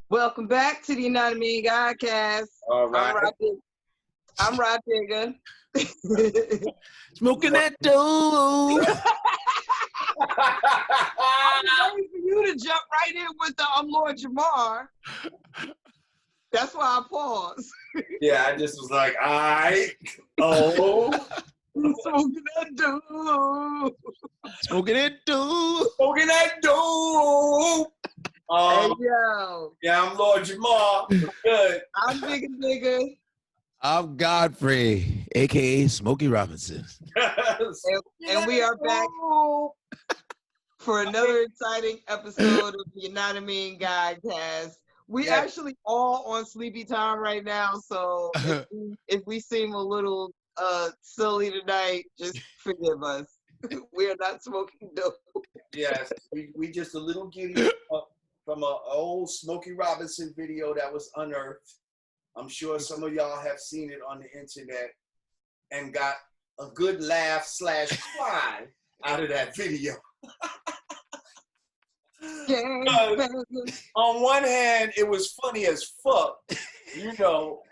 Welcome back to the Yanadameen Godcast. All right. I'm Rod Digger. Smoking that dope. I'm waiting for you to jump right in with the Lord Jamar. That's why I paused. Yeah, I just was like, all right. Oh. Smoking that dope. Smoking that dope. Smoking that dope. Hey, yo. Yeah, I'm Lord Jamar. Good. I'm Digger. I'm Godfrey, a.k.a. Smokey Robinson. And we are back for another exciting episode of the Yanadameen Godcast. We actually all on sleepy time right now, so if we seem a little silly tonight, just forgive us. We are not smoking dope. Yes, we just a little giddy from an old Smokey Robinson video that was unearthed. I'm sure some of y'all have seen it on the internet and got a good laugh / cry out of that video. On one hand, it was funny as fuck, you know,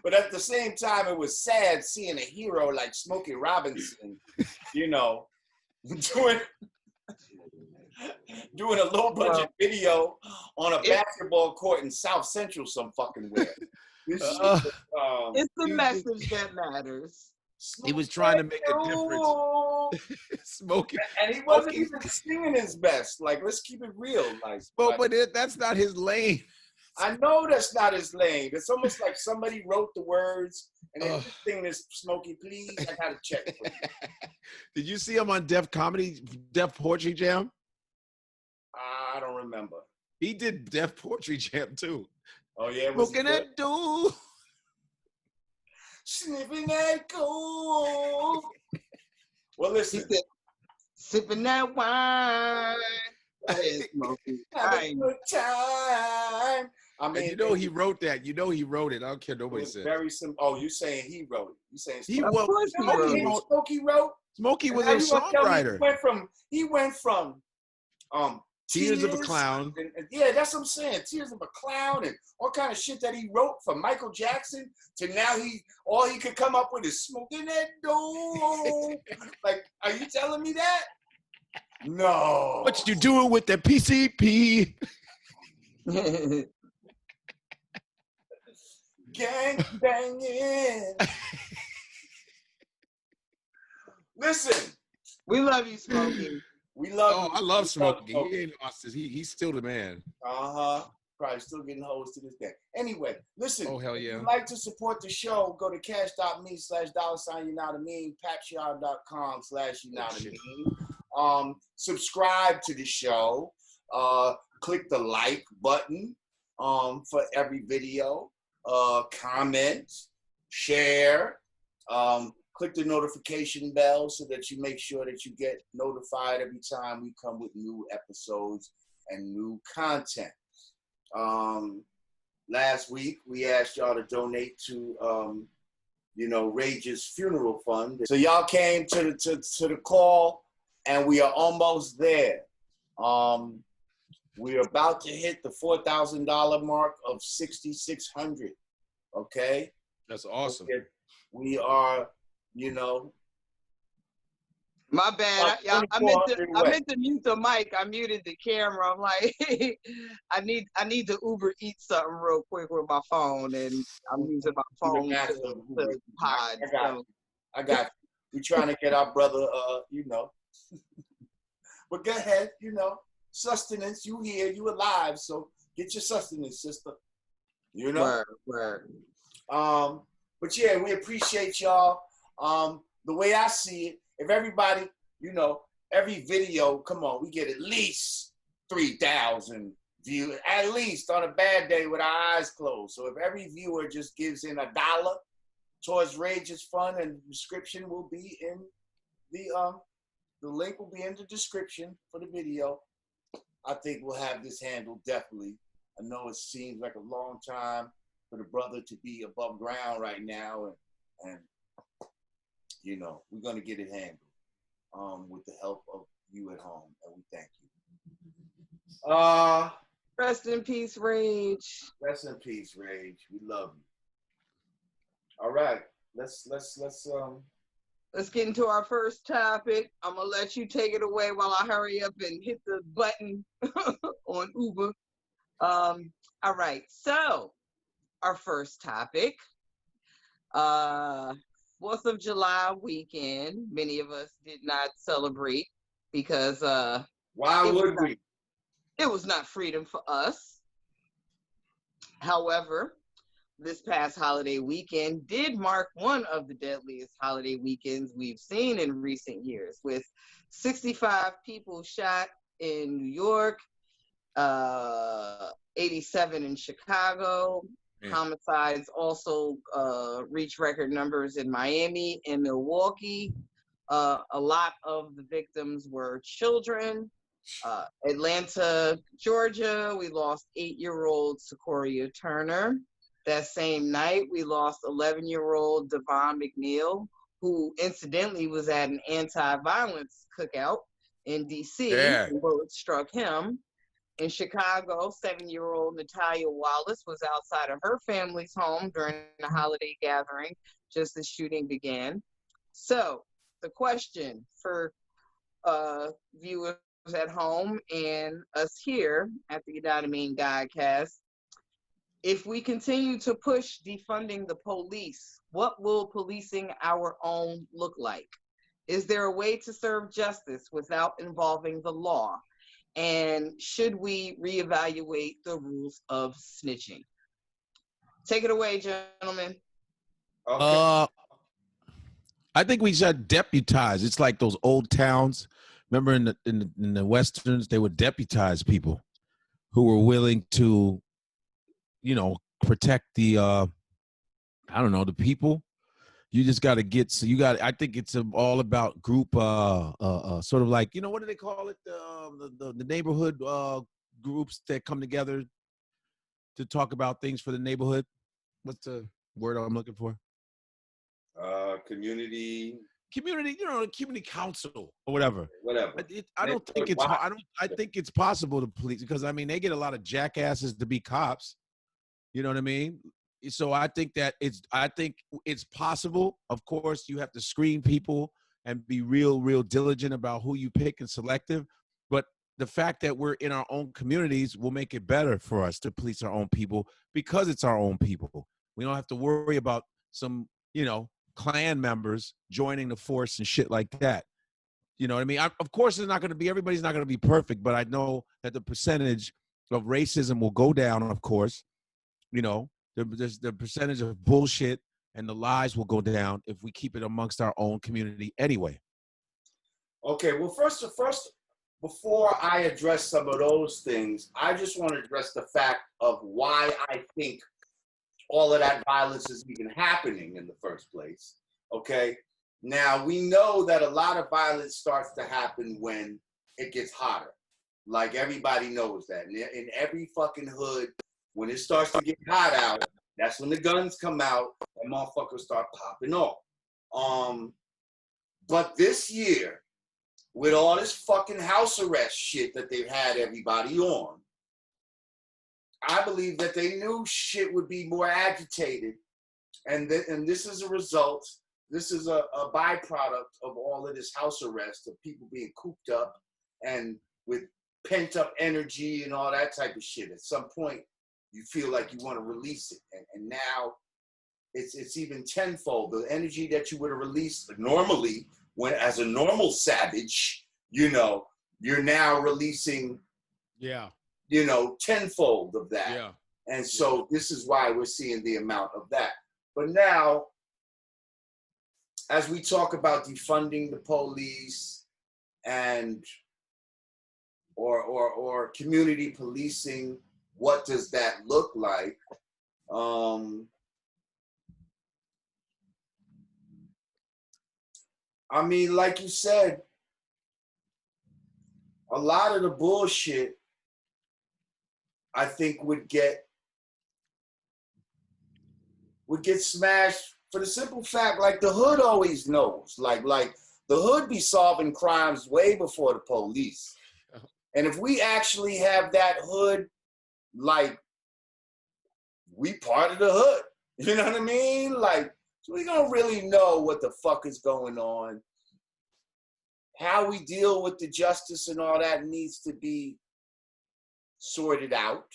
but at the same time, it was sad seeing a hero like Smokey Robinson, you know, doing a low budget video on a basketball court in South Central some fucking way. It's the message that matters. He was trying to make a difference. Smoking. And he wasn't even singing his best. Like, let's keep it real. But that's not his lane. I know that's not his lane. It's almost like somebody wrote the words and then singing this Smokey, please. I gotta check for you. Did you see him on Def Poetry Jam? I don't remember. He did Def Poetry Jam too. Oh yeah, smoking that dope. Sniffing that coke. Well, listen. He said, sipping that wine. Having a good time. I mean, you know he wrote that. You know he wrote it. I don't care nobody says. Very simple. Oh, you saying he wrote it? You saying Smokey wrote? Smokey was a songwriter. He went from Tears of a Clown. Yeah, that's what I'm saying. Tears of a Clown and all kind of shit that he wrote for Michael Jackson to now all he could come up with is smoking that dope. Like, are you telling me that? No. What you doing with the PCP? Gang banging. Listen. We love you, Smokey. We love I love Smokey. He ain't lost his. He's still the man. Probably still getting hoes to this day. Anyway, listen. Oh, hell yeah. If you'd like to support the show, go to cash.me/$YouNotAmean, patreon.com/YouNotAmean. Subscribe to the show. Click the like button for every video. Comment, share. Click the notification bell so that you make sure that you get notified every time we come with new episodes and new content. Last week, we asked y'all to donate to, Rage's funeral fund. So y'all came to the call, and we are almost there. We're about to hit the $4,000 mark of 6,600. Okay? That's awesome. We are, My bad. I meant to mute the mic. I muted the camera. I'm like, I need to Uber eat something real quick with my phone, and I'm using my phone to pod. I got you. We're trying to get our brother, But go ahead, sustenance. You here, you alive, so get your sustenance, sister. Word. But yeah, we appreciate y'all. The way I see it, if everybody, every video, come on, we get at least 3,000 views, at least on a bad day with our eyes closed. So if every viewer just gives in $1 towards Rage's Fund, and the description will be in the link will be in the description for the video. I think we'll have this handled definitely. I know it seems like a long time for the brother to be above ground right now, and we're going to get it handled with the help of you at home, and we thank you. Rest in peace, Rage. Rest in peace, Rage. We love you. All right. Let's get into our first topic. I'm gonna let you take it away while I hurry up and hit the button on Uber. All right. So our first topic, 4th of July weekend. Many of us did not celebrate because why would we? It was not freedom for us. However, this past holiday weekend did mark one of the deadliest holiday weekends we've seen in recent years, with 65 people shot in New York, 87 in Chicago. Homicides also reached record numbers in Miami and Milwaukee. A lot of the victims were children. Atlanta, Georgia, we lost 8-year-old Sequoia Turner. That same night, we lost 11-year-old Devon McNeil, who incidentally was at an anti-violence cookout in D.C. Yeah. And bullets struck him. In Chicago, 7-year-old Natalia Wallace was outside of her family's home during a holiday gathering just as shooting began. So the question for viewers at home and us here at the Yanadameen Godcast, if we continue to push defunding the police, what will policing our own look like? Is there a way to serve justice without involving the law? And should we reevaluate the rules of snitching? Take it away, gentlemen. Okay. I think we should deputize. It's like those old towns. Remember in the westerns, they would deputize people who were willing to, protect the the people. You just got to get, I think it's all about group, sort of like, what do they call it? The neighborhood groups that come together to talk about things for the neighborhood. What's the word I'm looking for? Community, the community council or whatever. I think it's possible to police, because they get a lot of jackasses to be cops. You know what I mean? So I think it's possible. Of course, you have to screen people and be real diligent about who you pick and selective. But the fact that we're in our own communities will make it better for us to police our own people, because it's our own people. We don't have to worry about some, Klan members joining the force and shit like that. You know what I mean? Of course, everybody's not going to be perfect, but I know that the percentage of racism will go down, of course. The percentage of bullshit and the lies will go down if we keep it amongst our own community anyway. Okay, well, first, before I address some of those things, I just want to address the fact of why I think all of that violence is even happening in the first place. Okay, now we know that a lot of violence starts to happen when it gets hotter. Like, everybody knows that. In every fucking hood, when it starts to get hot out, that's when the guns come out and motherfuckers start popping off. But this year, with all this fucking house arrest shit that they've had everybody on, I believe that they knew shit would be more agitated. And this is a result, this is a byproduct of all of this house arrest, of people being cooped up and with pent up energy and all that type of shit. At some point, you feel like you want to release it. And now it's even tenfold. The energy that you would have released normally, when as a normal savage, you're now releasing, tenfold of that. Yeah. And so this is why we're seeing the amount of that. But now, as we talk about defunding the police and or community policing, what does that look like? Like you said, a lot of the bullshit, I think, would get smashed for the simple fact, like, the hood always knows. Like the hood be solving crimes way before the police. And if we actually have that hood, like, we part of the hood, you know what I mean? Like, so we don't really know what the fuck is going on. How we deal with the justice and all that needs to be sorted out.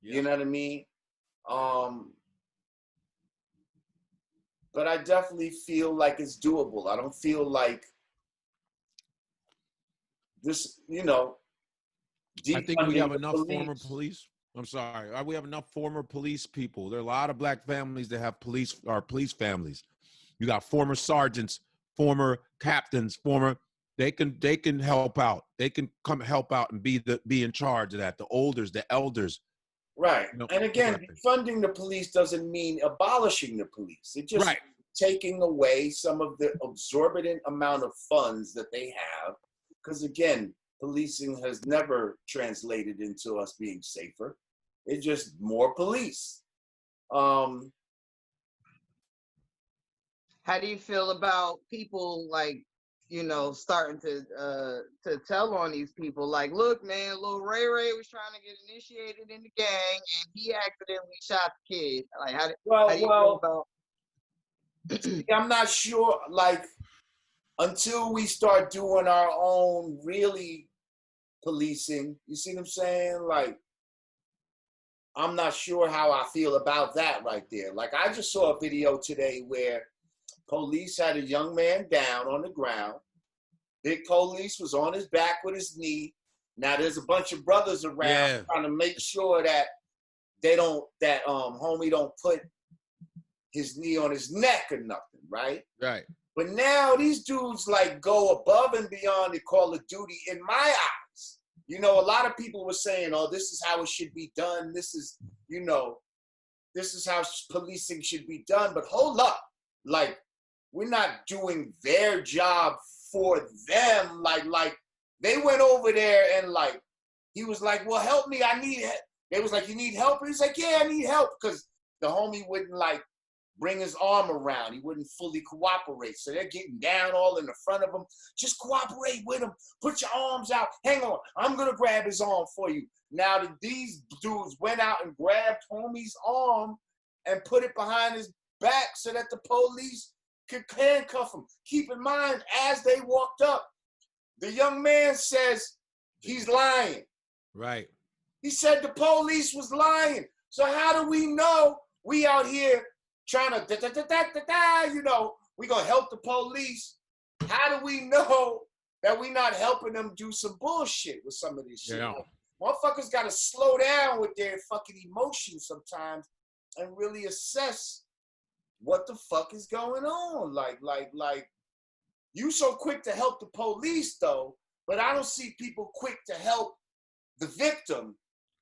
Yeah. You know what I mean? But I definitely feel like it's doable. I don't feel like this, you know. I think we have enough former police. I'm sorry. We have enough former police people. There are a lot of black families that have police families. You got former sergeants, former captains, they can help out. They can come help out and be in charge of that. The elders. Right. You know, and again, defunding the police doesn't mean abolishing the police. It just taking away some of the exorbitant amount of funds that they have. Because again, policing has never translated into us being safer. It's just more police. How do you feel about people like, you know, starting to tell on these people? Like, look, man, little Ray was trying to get initiated in the gang and he accidentally shot the kid. Like, how do you feel about? I'm not sure. Like, until we start doing our own really policing, you see what I'm saying? Like, I'm not sure how I feel about that right there. Like, I just saw a video today where police had a young man down on the ground. Big police was on his back with his knee. Now there's a bunch of brothers around trying to make sure that homie don't put his knee on his neck or nothing, right? Right. But now these dudes like go above and beyond the Call of Duty in my eyes. You know, a lot of people were saying, oh, this is how it should be done. This is, you know, this is how policing should be done. But hold up, like, we're not doing their job for them. Like they went over there and like, he was like, well, help me, I need help. They was like, you need help? And he's like, yeah, I need help. Because the homie wouldn't like bring his arm around. He wouldn't fully cooperate. So they're getting down all in the front of him. Just cooperate with him. Put your arms out. Hang on. I'm going to grab his arm for you. Now these dudes went out and grabbed homie's arm and put it behind his back so that the police could handcuff him. Keep in mind, as they walked up, the young man says he's lying. Right. He said the police was lying. So how do we know we out here trying to, you know, we gonna help the police? How do we know that we not helping them do some bullshit with some of this shit? Yeah. Motherfuckers gotta slow down with their fucking emotions sometimes and really assess what the fuck is going on. Like, you so quick to help the police though, but I don't see people quick to help the victim,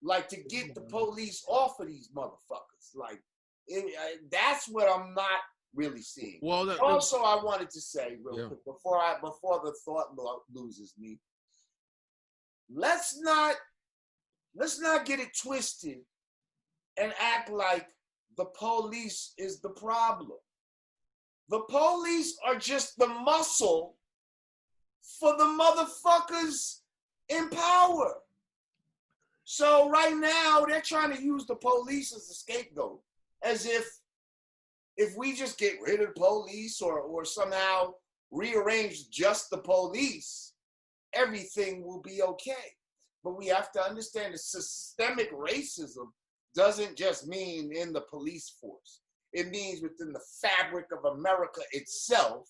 like to get the police off of these motherfuckers. Like, that's what I'm not really seeing. Well, also, I wanted to say real quick before the thought loses me. Let's not get it twisted and act like the police is the problem. The police are just the muscle for the motherfuckers in power. So right now, they're trying to use the police as a scapegoat, as if we just get rid of the police or somehow rearrange just the police, everything will be okay. But we have to understand that systemic racism doesn't just mean in the police force. It means within the fabric of America itself.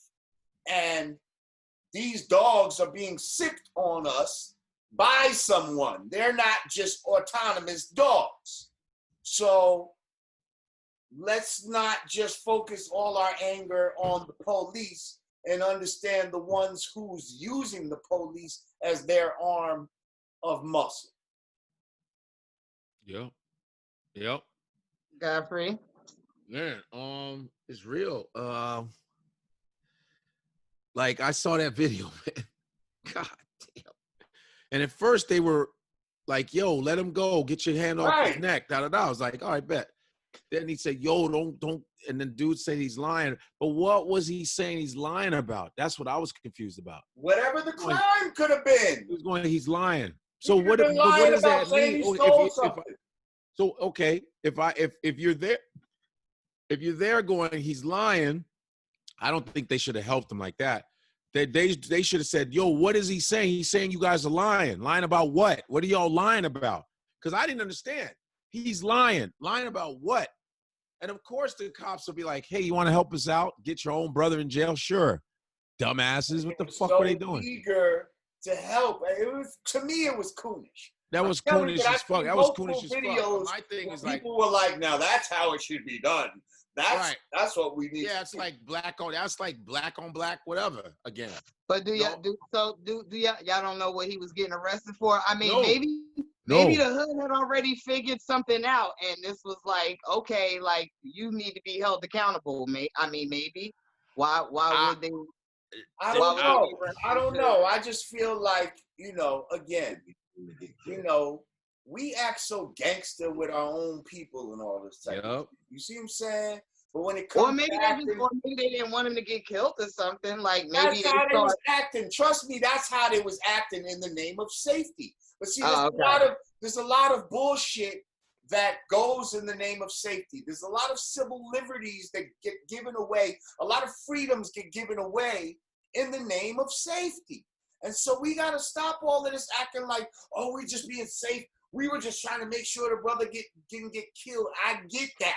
And these dogs are being sicked on us by someone. They're not just autonomous dogs. So let's not just focus all our anger on the police and understand the ones who's using the police as their arm of muscle. Yep. Godfrey. Man, it's real. Like I saw that video, man. God damn. And at first they were like, yo, let him go. Get your hand off his neck. I was like, all right, bet. Then he said, yo, don't. And then dude said he's lying. But what was he saying he's lying about? That's what I was confused about. Whatever the crime could have been. He was going, he's lying. So what does that mean? So okay, if you're there going, he's lying, I don't think they should have helped him like that. They should have said, yo, what is he saying? He's saying you guys are lying. Lying about what? What are y'all lying about? Because I didn't understand. He's lying. Lying about what? And of course the cops will be like, hey, you want to help us out? Get your own brother in jail? Sure. Dumbasses. What the fuck were they doing? Eager to help. To me, it was coonish. That was coonish as fuck. That was coonish as fuck. My thing is like, people were like, now that's how it should be done. That's what we need. Yeah, it's like black on black, whatever. Again. But y'all don't know what he was getting arrested for? I mean, maybe the hood had already figured something out, and this was like, okay, like you need to be held accountable. Maybe. Why would they? I don't know. I just feel like, again, we act so gangster with our own people and all this type of stuff. You see what I'm saying? But when it comes maybe they didn't want him to get killed or something. Like maybe that's how they was acting. Trust me, that's how they was acting in the name of safety. But see, there's a lot of bullshit that goes in the name of safety. There's a lot of civil liberties that get given away. A lot of freedoms get given away in the name of safety. And so we got to stop all of this acting like, oh, we're just being safe. We were just trying to make sure the brother didn't get killed. I get that.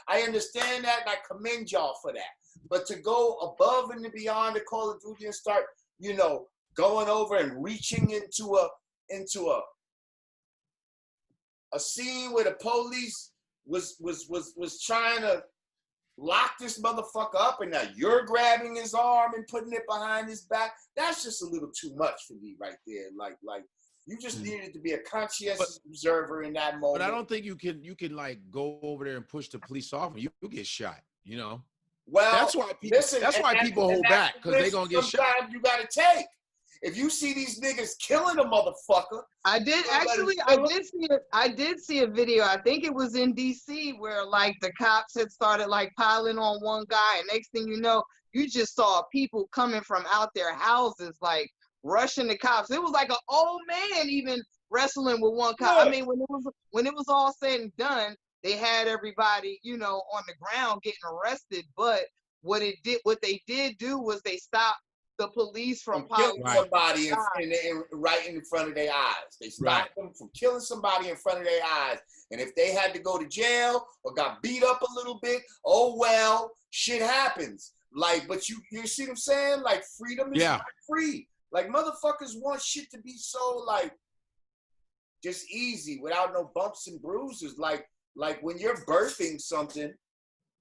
I understand that, and I commend y'all for that. But to go above and beyond the Call of Duty and start, going over and reaching into a scene where the police was trying to lock this motherfucker up, and now you're grabbing his arm and putting it behind his back. That's just a little too much for me right there. Like you just needed to be a conscientious observer in that moment. But I don't think you can like go over there and push the police off, and you get shot. Well, that's why people hold back, because they're gonna get shot. Sometimes you gotta take. If you see these niggas killing a motherfucker, I did see a video. I think it was in DC where like the cops had started like piling on one guy, and next thing you know, you just saw people coming from out their houses like rushing the cops. It was like an old man even wrestling with one cop. I mean, when it was all said and done, they had everybody, on the ground getting arrested. But what they did do was they stopped the police from killing somebody right in front of their eyes. They stopped them from killing somebody in front of their eyes. And if they had to go to jail or got beat up a little bit, oh well, shit happens. Like, but you see what I'm saying? Like, freedom is not free. Like, motherfuckers want shit to be so like just easy without no bumps and bruises. Like when you're birthing something,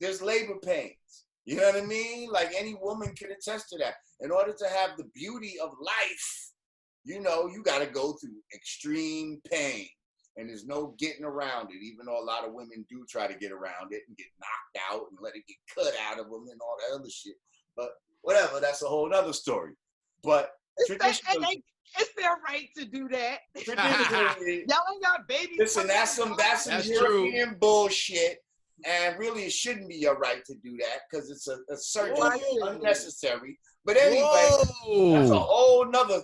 there's labor pains. You know what I mean? Like, any woman can attest to that. In order to have the beauty of life, you got to go through extreme pain. And there's no getting around it, even though a lot of women do try to get around it and get knocked out and let it get cut out of them and all that other shit. But whatever, that's a whole other story. But traditionally, it's their right to do that. Traditionally, y'all ain't got babies. Listen, that's some European bullshit. And really, it shouldn't be your right to do that because it's a certain unnecessary. But anyway,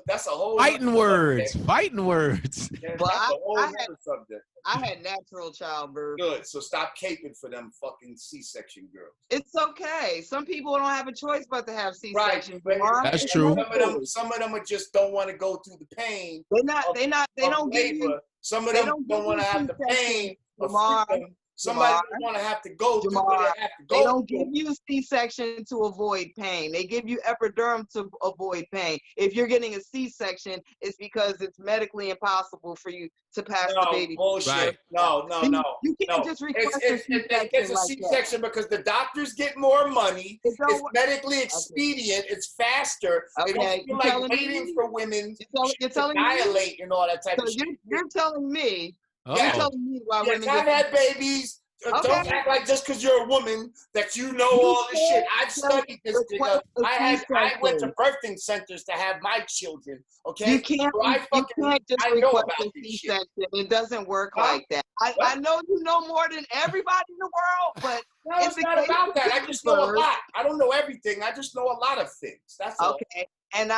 that's a whole fighting words. Fighting words. Yeah, but that's a whole other subject. I had natural childbirth. Good. So stop caping for them fucking C-section girls. It's okay. Some people don't have a choice but to have C-section. Right. That's true. Some of them just don't want to go through the pain. They don't give you. Some of them don't want to have the pain of freedom. Somebody don't want to have to go through what they have to go. They don't give you C-section to avoid pain. They give you epidural to avoid pain. If you're getting a C-section, it's because it's medically impossible for you to pass the baby. Bullshit. Right. No. You can't just request it's a C-section because the doctors get more money. It's medically expedient. Okay. It's faster. They don't feel like waiting for women to dilate and all that type of shit. You're telling me. Uh-oh. You're telling me why women I've had babies. Okay. Don't act like just because you're a woman that you know all this shit. I've studied this because I went to birthing centers to have my children. Okay, you can't just request a C-section. It doesn't work like that. I know you know more than everybody in the world, but no, it's not about that. I just know a lot. I don't know everything. I just know a lot of things. That's all. Okay, and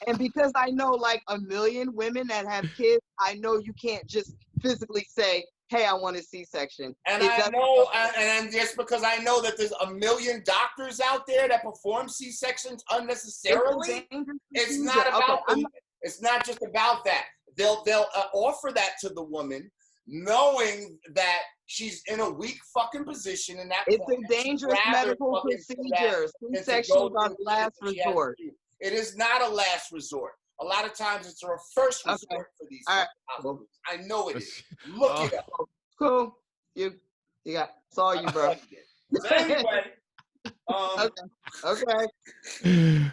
And because I know like 1 million women that have kids, I know you can't just physically say, hey, I want a C-section. And I know, and just because I know that there's 1 million doctors out there that perform C-sections unnecessarily, it's not about it's not just about that. They'll offer that to the woman, knowing that she's in a weak fucking position, and that it's a dangerous medical procedure. C-sections are last resort. It is not a last resort. A lot of times it's a first resort for these hospitals. I know it is. Look it up. Cool. You got, it's all you, bro. So anyway. Okay. Anyway,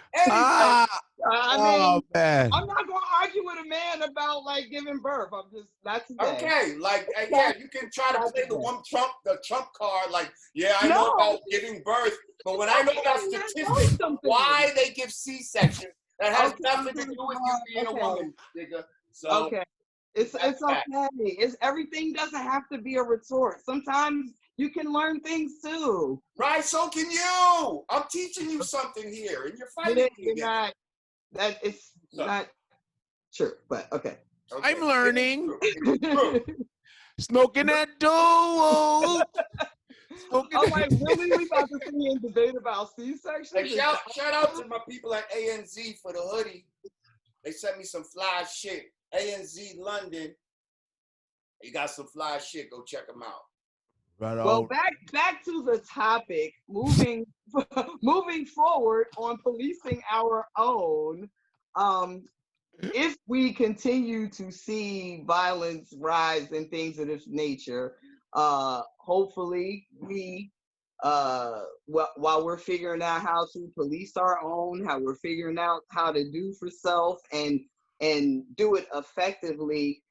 I mean, man. I'm not gonna argue with a man about like giving birth. I'm just that's okay. Like, yeah, you can try to play the Trump card. Like, yeah, I know about giving birth, but when I know about statistics, why they give C-section, that has nothing to do with you being a woman, nigga. So it's okay. It's everything doesn't have to be a retort. Sometimes you can learn things too. Right, so can you. I'm teaching you something here, and you're fighting me. It's not true, but okay. I'm learning. Smoking that Doooope. I'm like, really? We about to see and debate about C-sections? Hey, shout out to my people at ANZ for the hoodie. They sent me some fly shit. ANZ London. They got some fly shit. Go check them out. Right well, on. back to the topic. Moving forward on policing our own. If we continue to see violence rise and things of this nature, hopefully we, while we're figuring out how to police our own, how we're figuring out how to do for self and do it effectively,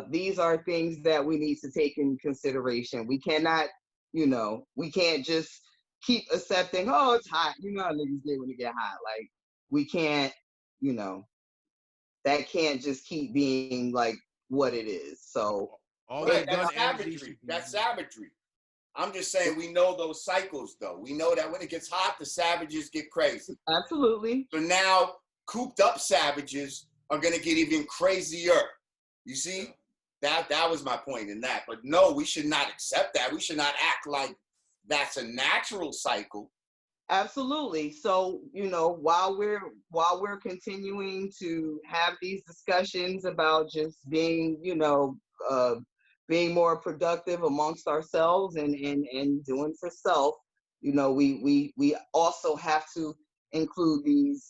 these are things that we need to take in consideration. We cannot, we can't just keep accepting, oh, it's hot. You know how niggas get when it get hot. Like, we can't, that can't just keep being like what it is. So that's savagery. I'm just saying we know those cycles though. We know that when it gets hot, the savages get crazy. Absolutely. So now cooped up savages are gonna get even crazier. You see? That was my point in that. But no, we should not accept that. We should not act like that's a natural cycle. Absolutely. So, while we're continuing to have these discussions about just being, being more productive amongst ourselves and doing for self, we also have to include these,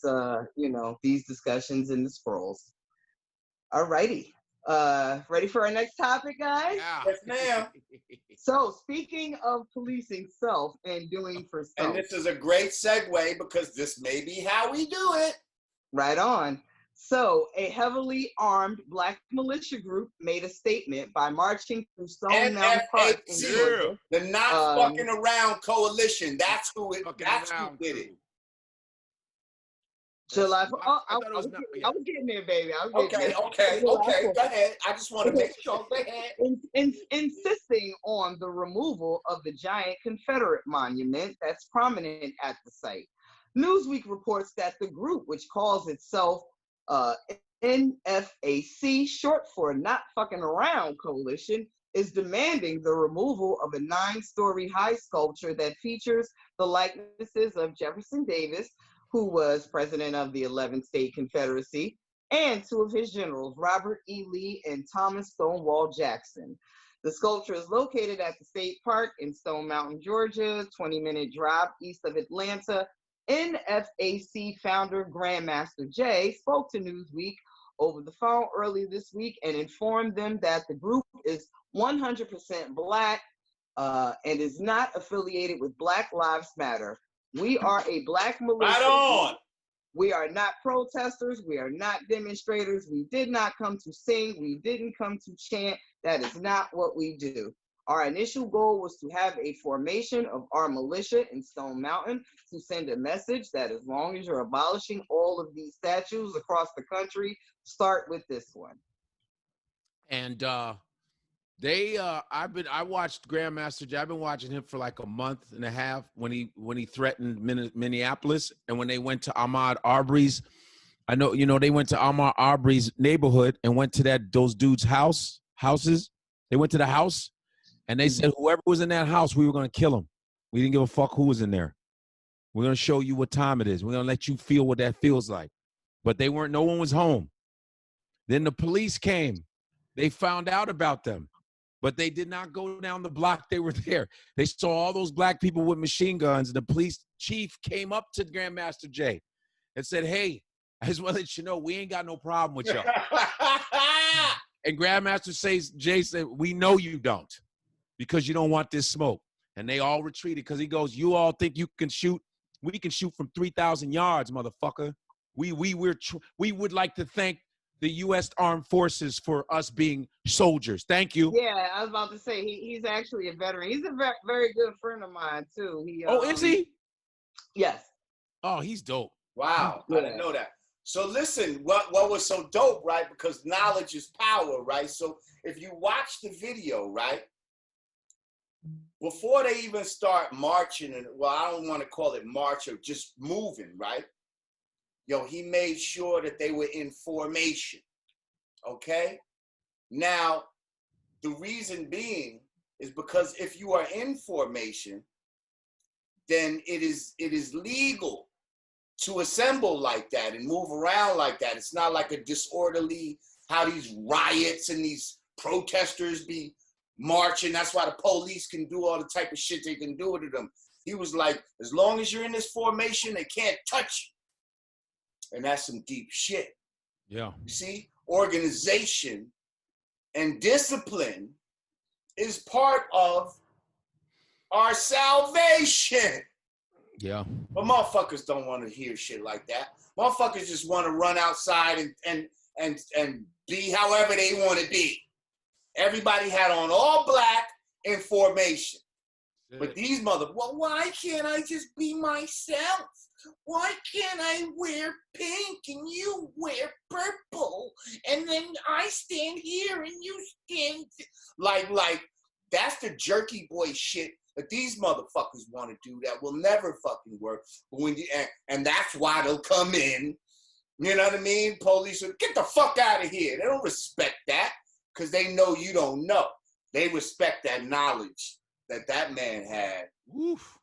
these discussions in the scrolls. All righty. Ready for our next topic, guys? Yeah. Yes, ma'am. So, speaking of policing self and doing for self. And this is a great segue because this may be how we do it. Right on. So, a heavily armed Black militia group made a statement by marching through Stone Mountain Park in Georgia. The Not Fucking Around Coalition. That's who did it. July. I was getting there, baby. Okay. Go ahead. I just want to make sure. Go ahead. Insisting on the removal of the giant Confederate monument that's prominent at the site. Newsweek reports that the group, which calls itself NFAC, short for Not Fucking Around Coalition, is demanding the removal of a 9-story high sculpture that features the likenesses of Jefferson Davis, who was president of the 11th State Confederacy, and 2 of his generals, Robert E. Lee and Thomas Stonewall Jackson. The sculpture is located at the State Park in Stone Mountain, Georgia, 20-minute drive east of Atlanta. NFAC founder Grandmaster Jay spoke to Newsweek over the phone early this week and informed them that the group is 100% Black and is not affiliated with Black Lives Matter. We are a Black militia. Right on. We are not protesters. We are not demonstrators. We did not come to sing. We didn't come to chant. That is not what we do. Our initial goal was to have a formation of our militia in Stone Mountain to send a message that as long as you're abolishing all of these statues across the country, start with this one. And I watched Grandmaster Jay. I've been watching him for like a month and a half when he threatened Minneapolis, and when they went to Ahmaud Arbery's I know, they went to Ahmaud Arbery's neighborhood and went to those dudes' houses. They went to the house and they said whoever was in that house, we were going to kill him. We didn't give a fuck who was in there. We're going to show you what time it is. We're going to let you feel what that feels like. But no one was home. Then the police came. They found out about them, but they did not go down the block they were there. They saw all those black people with machine guns. The police chief came up to Grandmaster Jay and said, hey, I just want to let you know, we ain't got no problem with y'all. And Grandmaster Jay said, we know you don't because you don't want this smoke. And they all retreated because he goes, you all think you can shoot? We can shoot from 3,000 yards, motherfucker. We would like to thank the U.S. Armed Forces for us being soldiers. Thank you. Yeah, I was about to say, he's actually a veteran. He's a very good friend of mine, too. Is he? Yes. Oh, he's dope. Wow, I didn't know that. So listen, what was so dope, right? Because knowledge is power, right? So if you watch the video, right, before they even start marching, and I don't want to call it march or just moving, right? He made sure that they were in formation, okay? Now, the reason being is because if you are in formation, then it is legal to assemble like that and move around like that. It's not like a disorderly, how these riots and these protesters be marching. That's why the police can do all the type of shit they can do to them. He was like, as long as you're in this formation, they can't touch you. And that's some deep shit. Yeah. You see, organization and discipline is part of our salvation. Yeah. But motherfuckers don't want to hear shit like that. Motherfuckers just want to run outside and be however they want to be. Everybody had on all black in formation. But these well, why can't I just be myself? Why can't I wear pink and you wear purple? And then I stand here and you stand... Like, that's the jerky boy shit that these motherfuckers want to do that will never fucking work. But and that's why they'll come in, you know what I mean? Police will get the fuck out of here. They don't respect that because they know you don't know. They respect that knowledge that man had. Oof.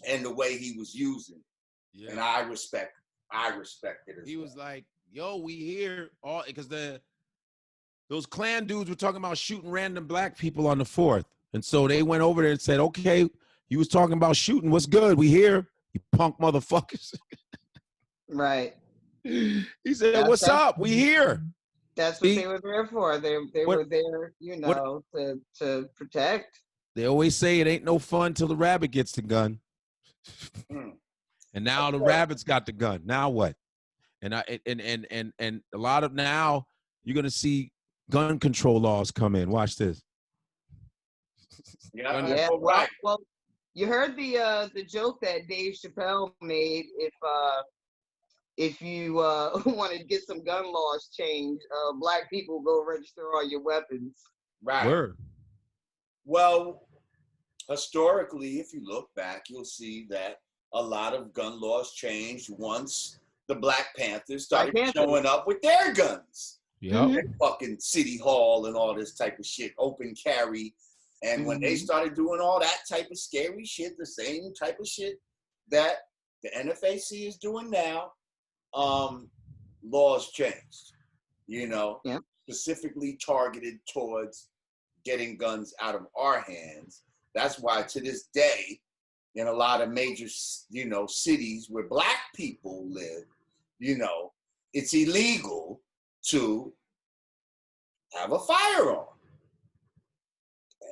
And the way he was using. Yeah. And I respect it as he was like, yo, we here all because those Klan dudes were talking about shooting random black people on the 4th. And so they went over there and said, okay, you was talking about shooting. What's good? We here, you punk motherfuckers. Right. He said, what's up? We here. That's what they were there for. They were there, to protect. They always say it ain't no fun till the rabbit gets the gun. And now the rabbit's got the gun. Now what? And a lot of now you're gonna see gun control laws come in. Watch this. Yeah. Well, you heard the joke that Dave Chappelle made. If you want to get some gun laws changed, black people go register all your weapons. Right. Word. Well, historically, if you look back, you'll see that a lot of gun laws changed once the Black Panthers started showing up with their guns. Yeah. Fucking City Hall and all this type of shit, open carry. And when they started doing all that type of scary shit, the same type of shit that the NFAC is doing now, laws changed, specifically targeted towards getting guns out of our hands. That's why to this day, in a lot of major, cities where black people live, it's illegal to have a firearm.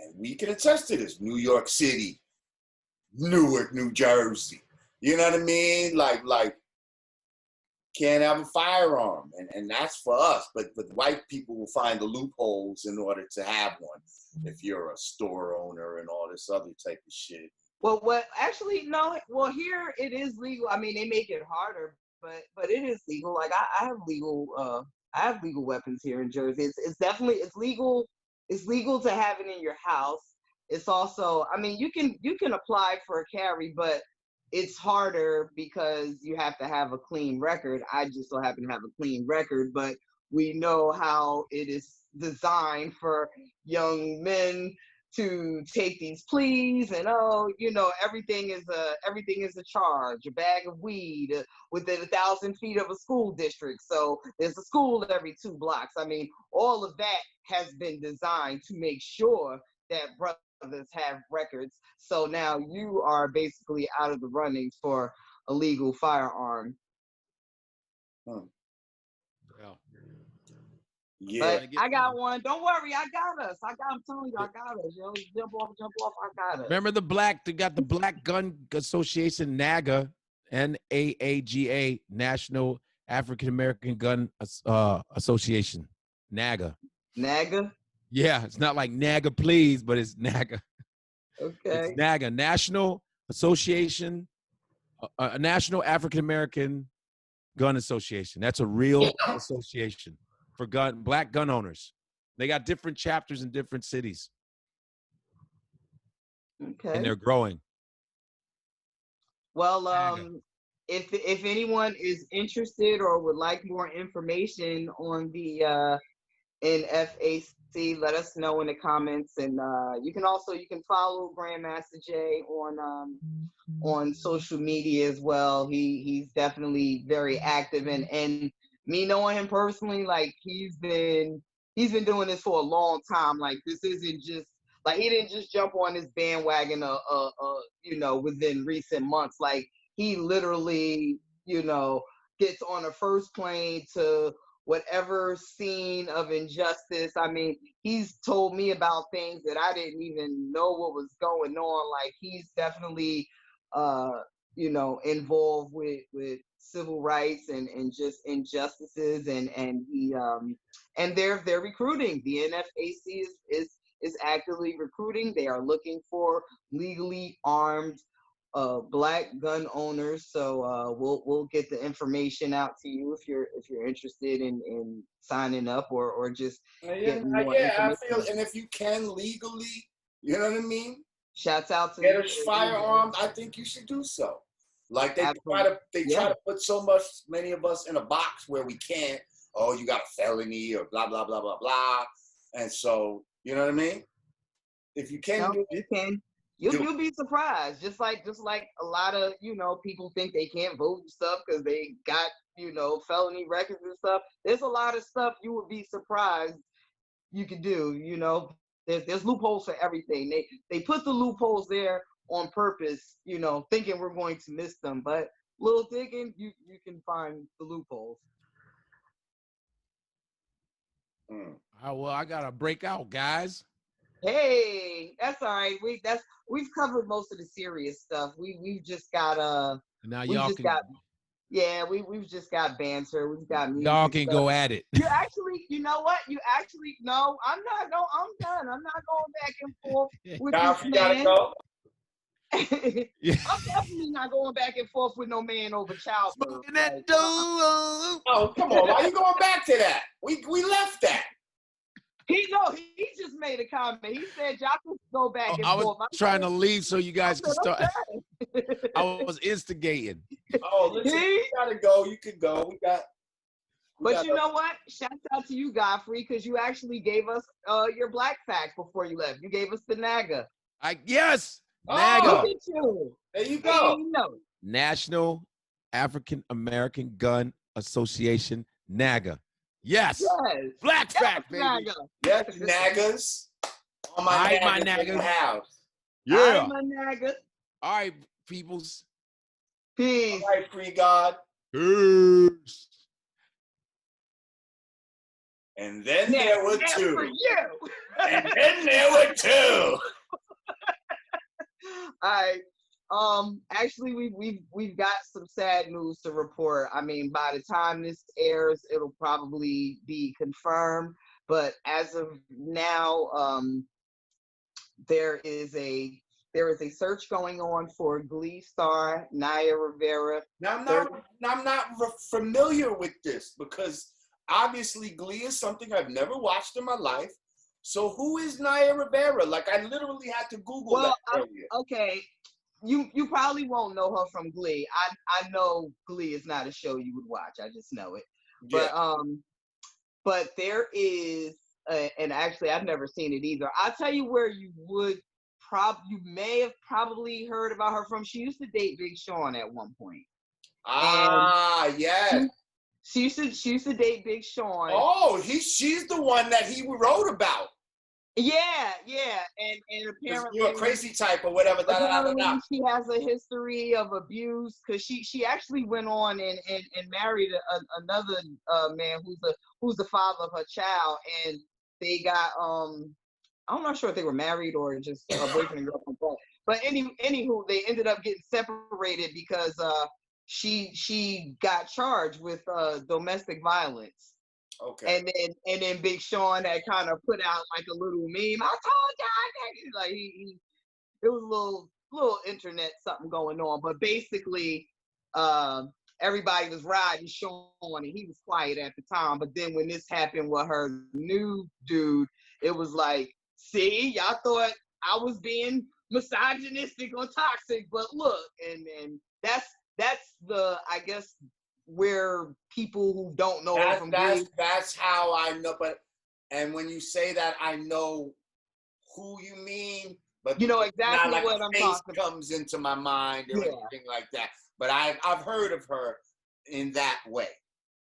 And we can attest to this. New York City, Newark, New Jersey. You know what I mean? Like can't have a firearm. And that's for us. But white people will find the loopholes in order to have one. If you're a store owner and all this other type of shit. Well, actually, no. Well, here it is legal. I mean, they make it harder, but it is legal. Like I have legal weapons here in Jersey. It's definitely legal. It's legal to have it in your house. It's also, I mean, you can apply for a carry, but it's harder because you have to have a clean record. I just so happen to have a clean record, but we know how it is designed for young men to take these pleas, and everything is a charge. A bag of weed within 1,000 feet of a school district, so there's a school every 2 blocks. I mean, all of that has been designed to make sure that brothers have records. So now you are basically out of the running for a legal firearm. Yeah. But I got one. Don't worry, I got us. I'm telling you, I got us. Jump off, I got us. Remember they got the Black Gun Association, NAGA, NAAGA, National African American Gun Association, NAGA. NAGA? Yeah, it's not like NAGA, please, but it's NAGA. Okay. It's NAGA, National Association, a National African American Gun Association. That's a real association for black gun owners. They got different chapters in different cities. Okay. And they're growing. Well, if anyone is interested or would like more information on the NFAC, let us know in the comments. And you can follow Grandmaster Jay on social media as well. He's definitely very active, and me knowing him personally, like he's been doing this for a long time. Like this isn't just like he didn't just jump on this bandwagon within recent months. Like he literally gets on a first plane to whatever scene of injustice. I mean, he's told me about things that I didn't even know what was going on. Like he's definitely involved with civil rights and just injustices, and he and they're recruiting. The NFAC is actively recruiting. They are looking for legally armed black gun owners. So we'll get the information out to you if you're interested in signing up or just getting more information. I feel, and if you can legally, you know what I mean? Shouts out to get a firearm. I think you should do so. Like they try to put many of us in a box where we can't. Oh, you got a felony or blah blah blah blah blah. And so you know what I mean? If you can, you can. You'll be surprised. Just like a lot of people think they can't vote and stuff because they got felony records and stuff. There's a lot of stuff you would be surprised you could do. There's loopholes for everything. They put the loopholes there on purpose, thinking we're going to miss them. But little digging, you can find the loopholes. Well, I gotta break out, guys. Hey, that's all right. We've covered most of the serious stuff. We've just got now we've y'all just can got we've just got banter. We've got music. Y'all can go at it. You actually, you know what? No, I'm not. No, I'm done. I'm not going back and forth with this man. Go. I'm definitely not going back and forth with no man over childbirth. Smoking that dough. Oh, come on. Why are you going back to that? We left that. He just made a comment. He said y'all can go back and forth. I was trying to leave so you guys could start. I was instigating. Oh, listen, you gotta go. You can go. But you know what? Shout out to you, Godfrey, because you actually gave us your black fact before you left. You gave us the NAGA. Yes. Oh, NAGA. Look at you. There you go. National African American Gun Association, NAGA. Yes. Black fact, baby. NAGA. Yes, NAGAs. On my NAGAs in the house. Yeah. My NAGA. All right, peoples. Peace. All right, free God. Peace. And then there were two. For you. And then there were two. All right. Actually, we've got some sad news to report. I mean, by the time this airs, it'll probably be confirmed. But as of now, there is a search going on for Glee star Naya Rivera. Now, I'm not familiar with this because obviously Glee is something I've never watched in my life. So who is Naya Rivera? Like I literally had to Google that earlier. Okay. you probably won't know her from Glee. I know Glee is not a show you would watch. I just know it. Yeah. But there is, and actually I've never seen it either. I'll tell you where you may have probably heard about her from. She used to date Big Sean at one point. Yes. She used to date Big Sean. Oh, she's the one that he wrote about. Yeah, and apparently you're a crazy type or whatever. She has a history of abuse because she actually went on and married another man who's the father of her child, and they got I'm not sure if they were married or just a boyfriend and girlfriend, but anywho, they ended up getting separated because she got charged with domestic violence. Okay. And then Big Sean had kind of put out like a little meme. I told y'all, like it was a little internet something going on, but basically everybody was riding Sean and he was quiet at the time. But then when this happened with her new dude, it was like, see, y'all thought I was being misogynistic or toxic, but look, and that's the, I guess, where people who don't know that's how I know. But and when you say that, I know who you mean, but you know exactly not like what I'm talking about. Comes into my mind or anything like that. But I've heard of her in that way.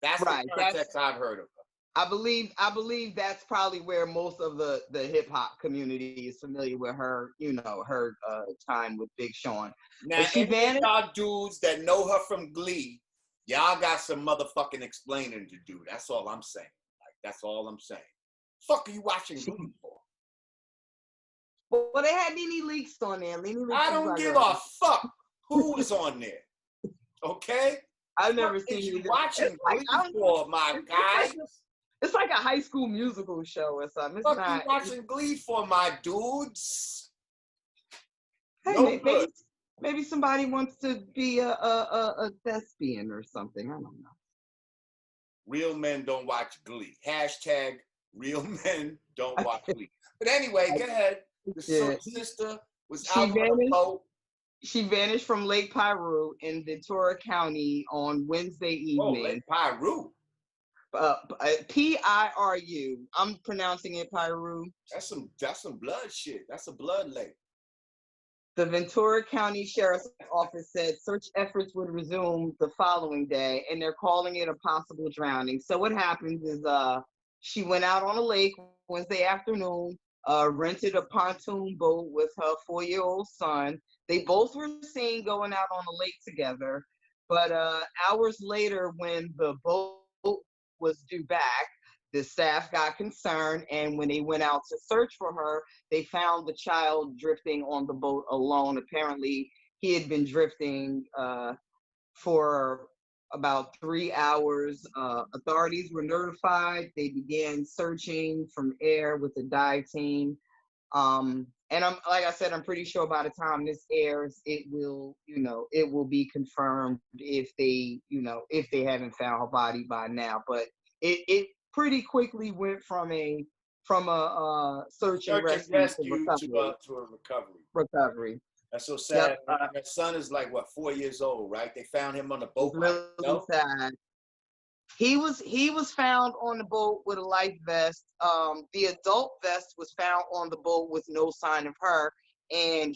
That's right. The context I've heard of her. I believe that's probably where most of the hip hop community is familiar with her. You know, her time with Big Sean. Now, y'all dudes that know her from Glee, y'all got some motherfucking explaining to do. That's all I'm saying. Like, that's all I'm saying. Fuck are you watching Glee for? Well, they had Nene Leakes on there. I don't give a fuck who is on there. Okay? I've never seen you watching Glee for, my guy. It's like a High School Musical show or something. It's fuck not. You watching Glee for, my dudes? Hey, maybe somebody wants to be a thespian or something. I don't know. Real men don't watch Glee. Hashtag real men don't watch Glee. But anyway, go ahead. The sister was out on a boat. She vanished from Lake Piru in Ventura County on Wednesday evening. Oh, Lake Piru. Piru. I'm pronouncing it Piru. That's some blood shit. That's a blood lake. The Ventura County Sheriff's Office said search efforts would resume the following day, and they're calling it a possible drowning. So what happens is she went out on a lake Wednesday afternoon, rented a pontoon boat with her 4-year-old son. They both were seen going out on the lake together, but hours later when the boat was due back, the staff got concerned, and when they went out to search for her, they found the child drifting on the boat alone. Apparently, he had been drifting for about 3 hours. Authorities were notified. They began searching from air with a dive team. And like I said, I'm pretty sure by the time this airs, it will be confirmed if they haven't found her body by now. But it pretty quickly went from a search and rescue to a recovery. That's so sad. Yep. That son is like 4 years old, right? They found him on the boat. Really sad. He was found on the boat with a life vest. The adult vest was found on the boat with no sign of her, and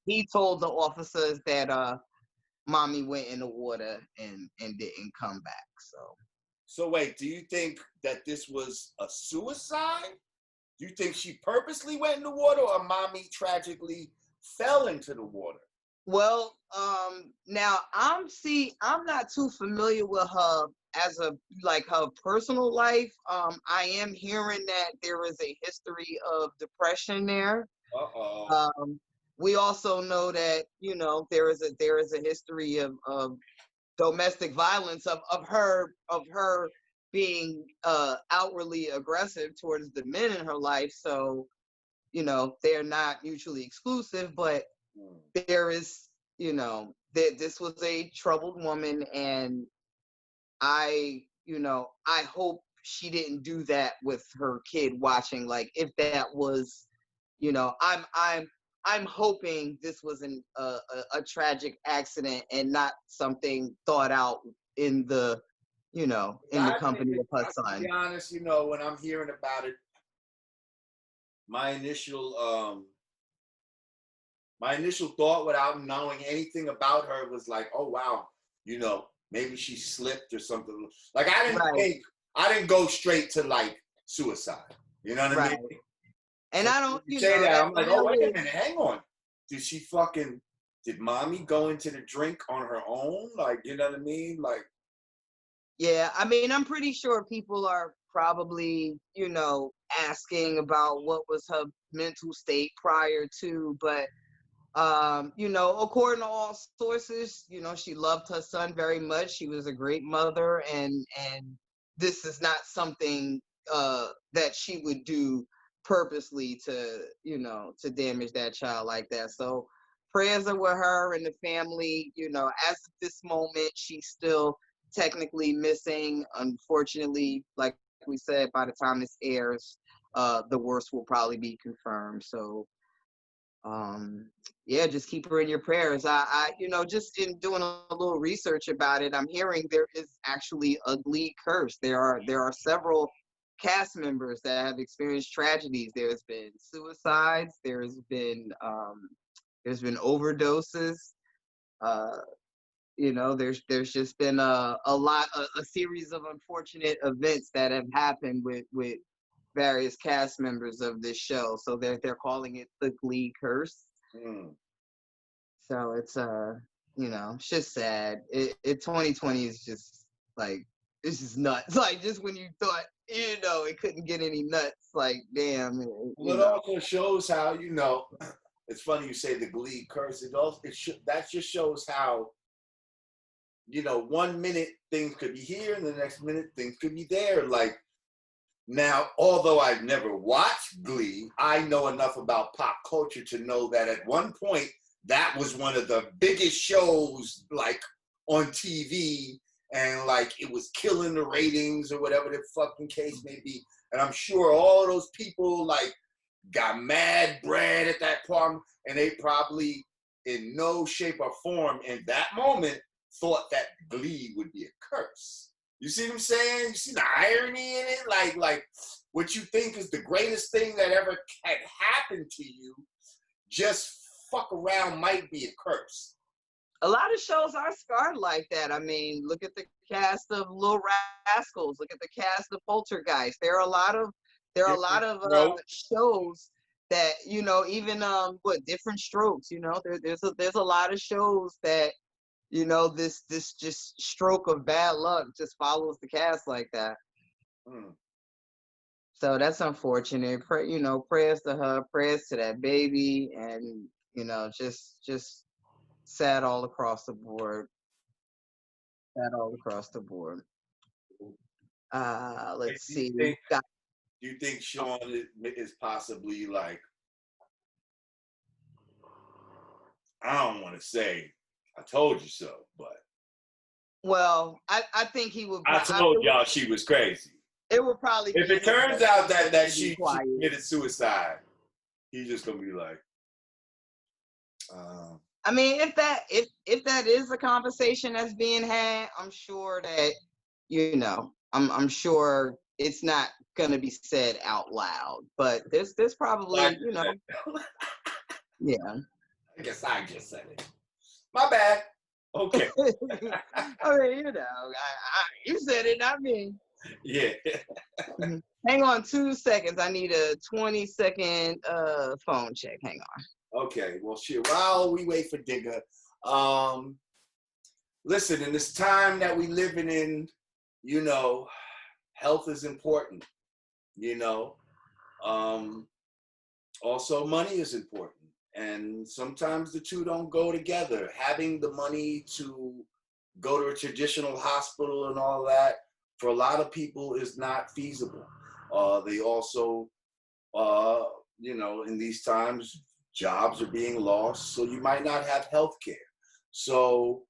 he told the officers that mommy went in the water and didn't come back. So wait, do you think that this was a suicide? Do you think she purposely went in the water, or mommy tragically fell into the water? Well, now I'm not too familiar with her as her personal life. I am hearing that there is a history of depression there. We also know that there is a history of domestic violence of her being outwardly aggressive towards the men in her life. So they're not mutually exclusive, but there is this was a troubled woman, and I hope she didn't do that with her kid watching. Like, if that was, I'm hoping this was a tragic accident and not something thought out in the, in the company of her son. To be honest, when I'm hearing about it, my initial thought, without knowing anything about her, was like, oh wow, maybe she slipped or something. Like I didn't go straight to like suicide. You know what I mean? And so I don't, say that. I'm like, oh wait a minute, hang on. Did mommy go into the drink on her own? Like, you know what I mean? Like, yeah, I mean, I'm pretty sure people are probably, asking about what was her mental state prior to, but according to all sources, she loved her son very much. She was a great mother, and this is not something that she would do purposely to damage that child like that. So prayers are with her and the family. As of this moment, she's still technically missing. Unfortunately, like we said, by the time this airs, the worst will probably be confirmed. So yeah, just keep her in your prayers. I just in doing a little research about it, I'm hearing there is actually a Glee curse. There are several cast members that have experienced tragedies. There's been suicides. There's been overdoses. There's just been a series of unfortunate events that have happened with various cast members of this show. So they're calling it the Glee curse. So it's it's just sad. 2020 is just like, this is nuts. Like, just when you thought it couldn't get any nuts, like, damn. It also shows how it's funny you say the Glee curse. That just shows how 1 minute things could be here and the next minute things could be there. Like, now, although I've never watched Glee, I know enough about pop culture to know that at one point that was one of the biggest shows like on TV, and like it was killing the ratings or whatever the fucking case may be. And I'm sure all those people like got mad bread at that point, and they probably in no shape or form in that moment thought that Glee would be a curse. You see what I'm saying? You see the irony in it? Like what you think is the greatest thing that ever had happened to you, just fuck around might be a curse. A lot of shows are scarred like that. I mean, look at the cast of Little Rascals. Look at the cast of Poltergeist. There are a lot of shows that even Different Strokes. There's a lot of shows that this just stroke of bad luck just follows the cast like that. So that's unfortunate. Prayers to her, prayers to that baby, and just sad all across the board. Let's see. Do you think Sean is possibly like, I don't want to say I told you so, but. Well, I think he would. I told y'all she was crazy. It would probably. If it turns out that she committed suicide, he's just gonna be like. I mean, if that is a conversation that's being had, I'm sure that I'm sure it's not gonna be said out loud. But there's probably yeah. I guess I just said it. My bad. Okay. I mean, you said it, not me. Yeah. Hang on 2 seconds. I need a 20-second phone check. Hang on. Okay. Well, shit. While we wait for Digger, listen. In this time that we living in, health is important. Also money is important. And sometimes the two don't go together. Having the money to go to a traditional hospital and all that, for a lot of people, is not feasible. They also, in these times, jobs are being lost, so you might not have health care. So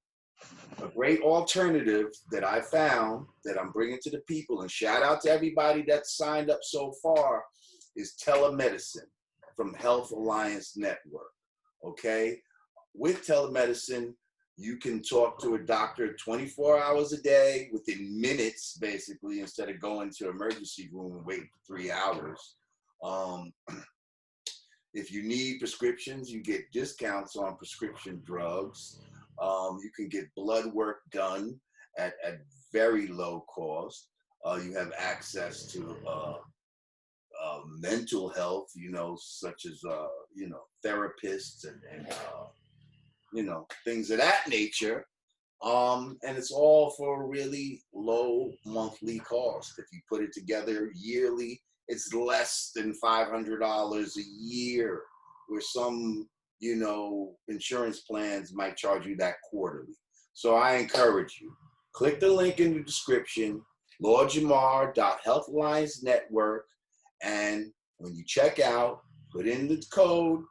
a great alternative that I found that I'm bringing to the people, and shout out to everybody that's signed up so far, is telemedicine from Health Alliance Network. okay? With telemedicine, you can talk to a doctor 24 hours a day within minutes, basically, instead of going to emergency room and waiting for 3 hours. If you need prescriptions, you get discounts on prescription drugs. You can get blood work done at very low cost. You have access to mental health, such as, therapists and things of that nature. And it's all for a really low monthly cost. If you put it together yearly, it's less than $500 a year, where some, insurance plans might charge you that quarterly. So I encourage you, click the link in the description, LordJamar.HealthLinesNetwork, and when you check out, put in the code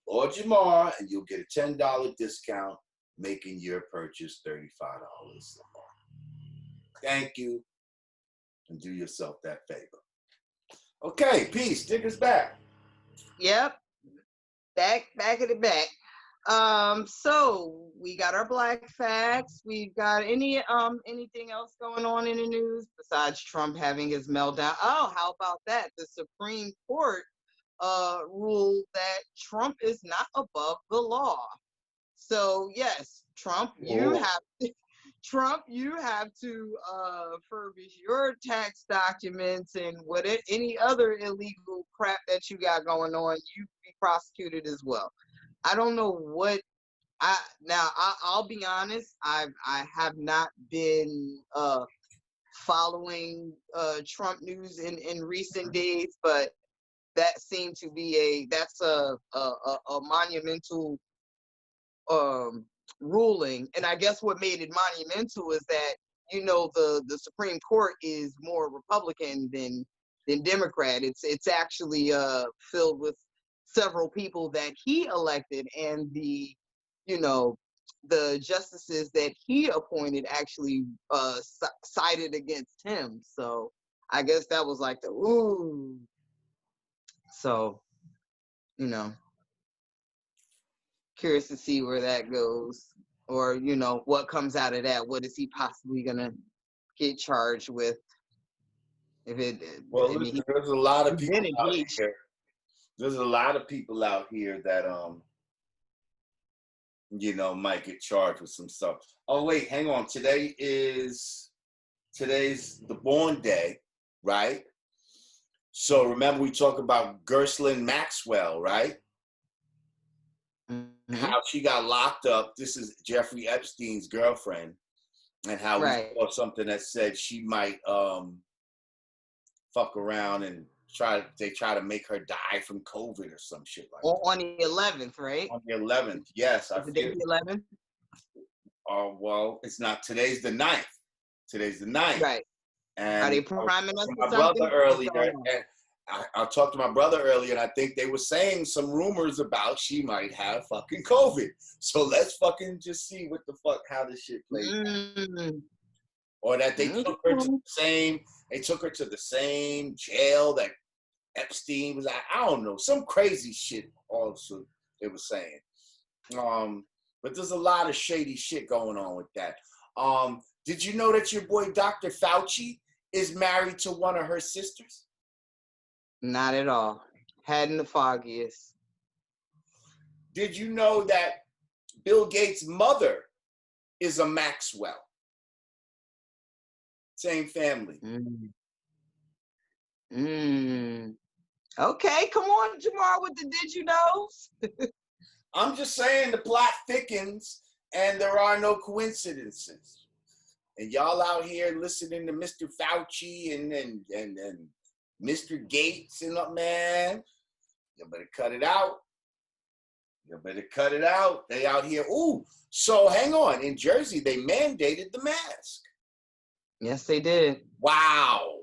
Lord Jamar, and you'll get a $10 discount, making your purchase $35 a month. Thank you, and do yourself that favor. Okay, peace. Take us back. Yep. Back at the back. So we got our black facts. We've got anything else going on in the news besides Trump having his meltdown? Oh, how about that? The Supreme Court ruled that Trump is not above the law. So yes, Trump, you have to furbish your tax documents and any other illegal crap that you got going on. You be prosecuted as well. I don't know what. I'll be honest. I have not been following Trump news in recent days, but that seemed to be a monumental ruling. And I guess what made it monumental is that the Supreme Court is more Republican than Democrat. It's actually filled with several people that he elected, and the justices that he appointed actually sided against him. So I guess that was like the ooh. So curious to see where that goes, or what comes out of that. What is he possibly gonna get charged with? There's a lot of people out here. There's a lot of people out here that might get charged with some stuff. Oh wait, hang on. Today's the born day, right? So remember we talked about Ghislaine Maxwell, right? Mm-hmm. How she got locked up. This is Jeffrey Epstein's girlfriend, and how we saw something that said she might fuck around and try to make her die from COVID or some shit like that. On the 11th, right? On the 11th, yes. Is the day the 11th? Oh, well, it's not. Today's the 9th. Right. And are they priming us with my brother earlier, and I talked to my brother earlier, and I think they were saying some rumors about she might have fucking COVID. So let's fucking just see what the fuck, how this shit plays out. Or that they took her to the same jail that Epstein was at. I don't know, some crazy shit also they were saying. But there's a lot of shady shit going on with that. Did you know that your boy Dr. Fauci is married to one of her sisters? Not at all. Hadn't the foggiest. Did you know that Bill Gates' mother is a Maxwell? Same family. Okay, come on, Jamar, with the did you knows? I'm just saying the plot thickens and there are no coincidences. And y'all out here listening to Mr. Fauci and Mr. Gates and man, you better cut it out. They out here. Ooh, so hang on. In Jersey, they mandated the mask. Yes, they did. Wow.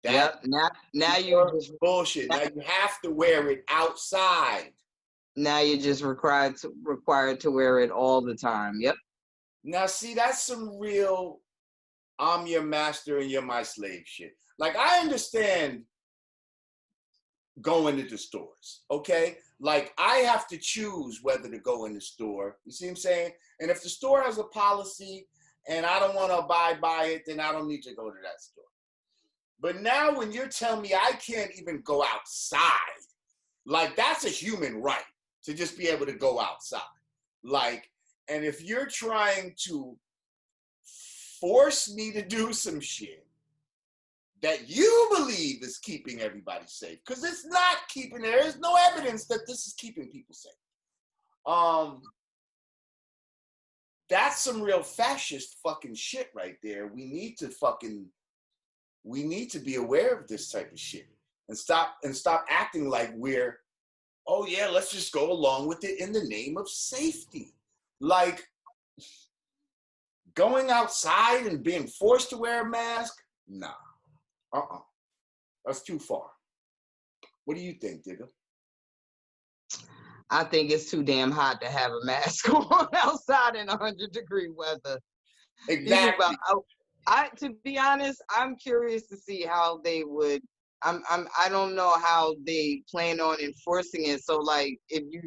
Yep. Now you just bullshit. Now you have to wear it outside. Now you're just required to wear it all the time. Yep. Now see, that's some real I'm your master and you're my slave shit. Like I understand going to the stores, okay? Like, I have to choose whether to go in the store. You see what I'm saying? And if the store has a policy and I don't want to abide by it, then I don't need to go to that store. But now when you're telling me I can't even go outside, like, that's a human right to just be able to go outside. Like, and if you're trying to force me to do some shit that you believe is keeping everybody safe, because it's not keeping, there is no evidence that this is keeping people safe. That's some real fascist fucking shit right there. We need to be aware of this type of shit and stop acting like we're, oh yeah, let's just go along with it in the name of safety. Like, going outside and being forced to wear a mask, nah. That's too far. What do you think, Digga? I think it's too damn hot to have a mask on outside in 100-degree weather. Exactly. To be honest, I'm curious to see how they would. I don't know how they plan on enforcing it. So like, if you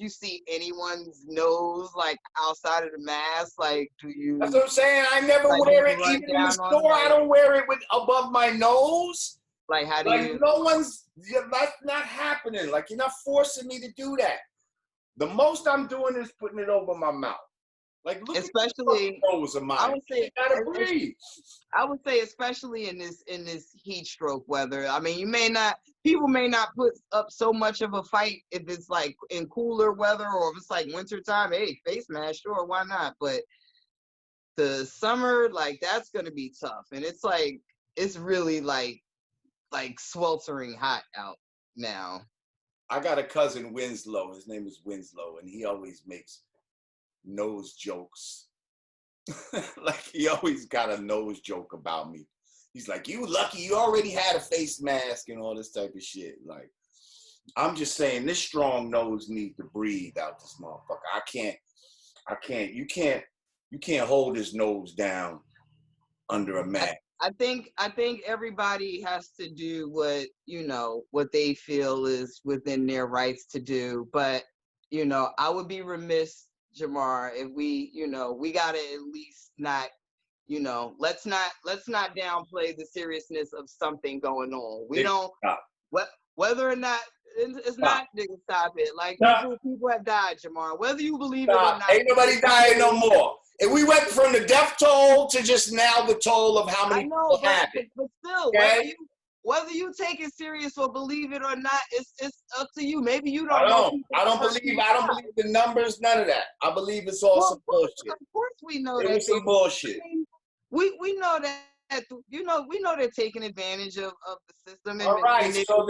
see anyone's nose like outside of the mask, like, do you? That's what I'm saying. I never wear it even in the store. I don't wear it above my nose. Like, how do you? That's not happening. Like, you're not forcing me to do that. The most I'm doing is putting it over my mouth. Like, look especially, at the nose of mine. I would say, you gotta breathe. I would say, especially in this heat stroke weather. I mean, people may not put up so much of a fight if it's like in cooler weather, or if it's like winter time. Hey, face mask, sure, why not? But the summer, like, that's gonna be tough, and it's like, it's really like sweltering hot out now. I got a cousin, Winslow. His name is Winslow, and he always makes nose jokes. Like, he always got a nose joke about me. He's like, you lucky you already had a face mask and all this type of shit. Like, I'm just saying, this strong nose needs to breathe out this motherfucker. You can't hold his nose down under a mask. I think everybody has to do what they feel is within their rights to do. But, I would be remiss, Jamar, if we gotta at least not, let's not downplay the seriousness of something going on. We don't, whether or not, it's not, nigga, stop it. Like, people have died, Jamar, whether you believe it or not. Ain't nobody dying no more. And we went from the death toll to just now the toll of how many people have it. But still, okay? whether you take it serious or believe it or not, it's up to you. Maybe you don't know. I don't believe the numbers, none of that. I believe it's all some bullshit. Of course we know that. It was some bullshit. We know that. We know they're taking advantage of the system. All right, so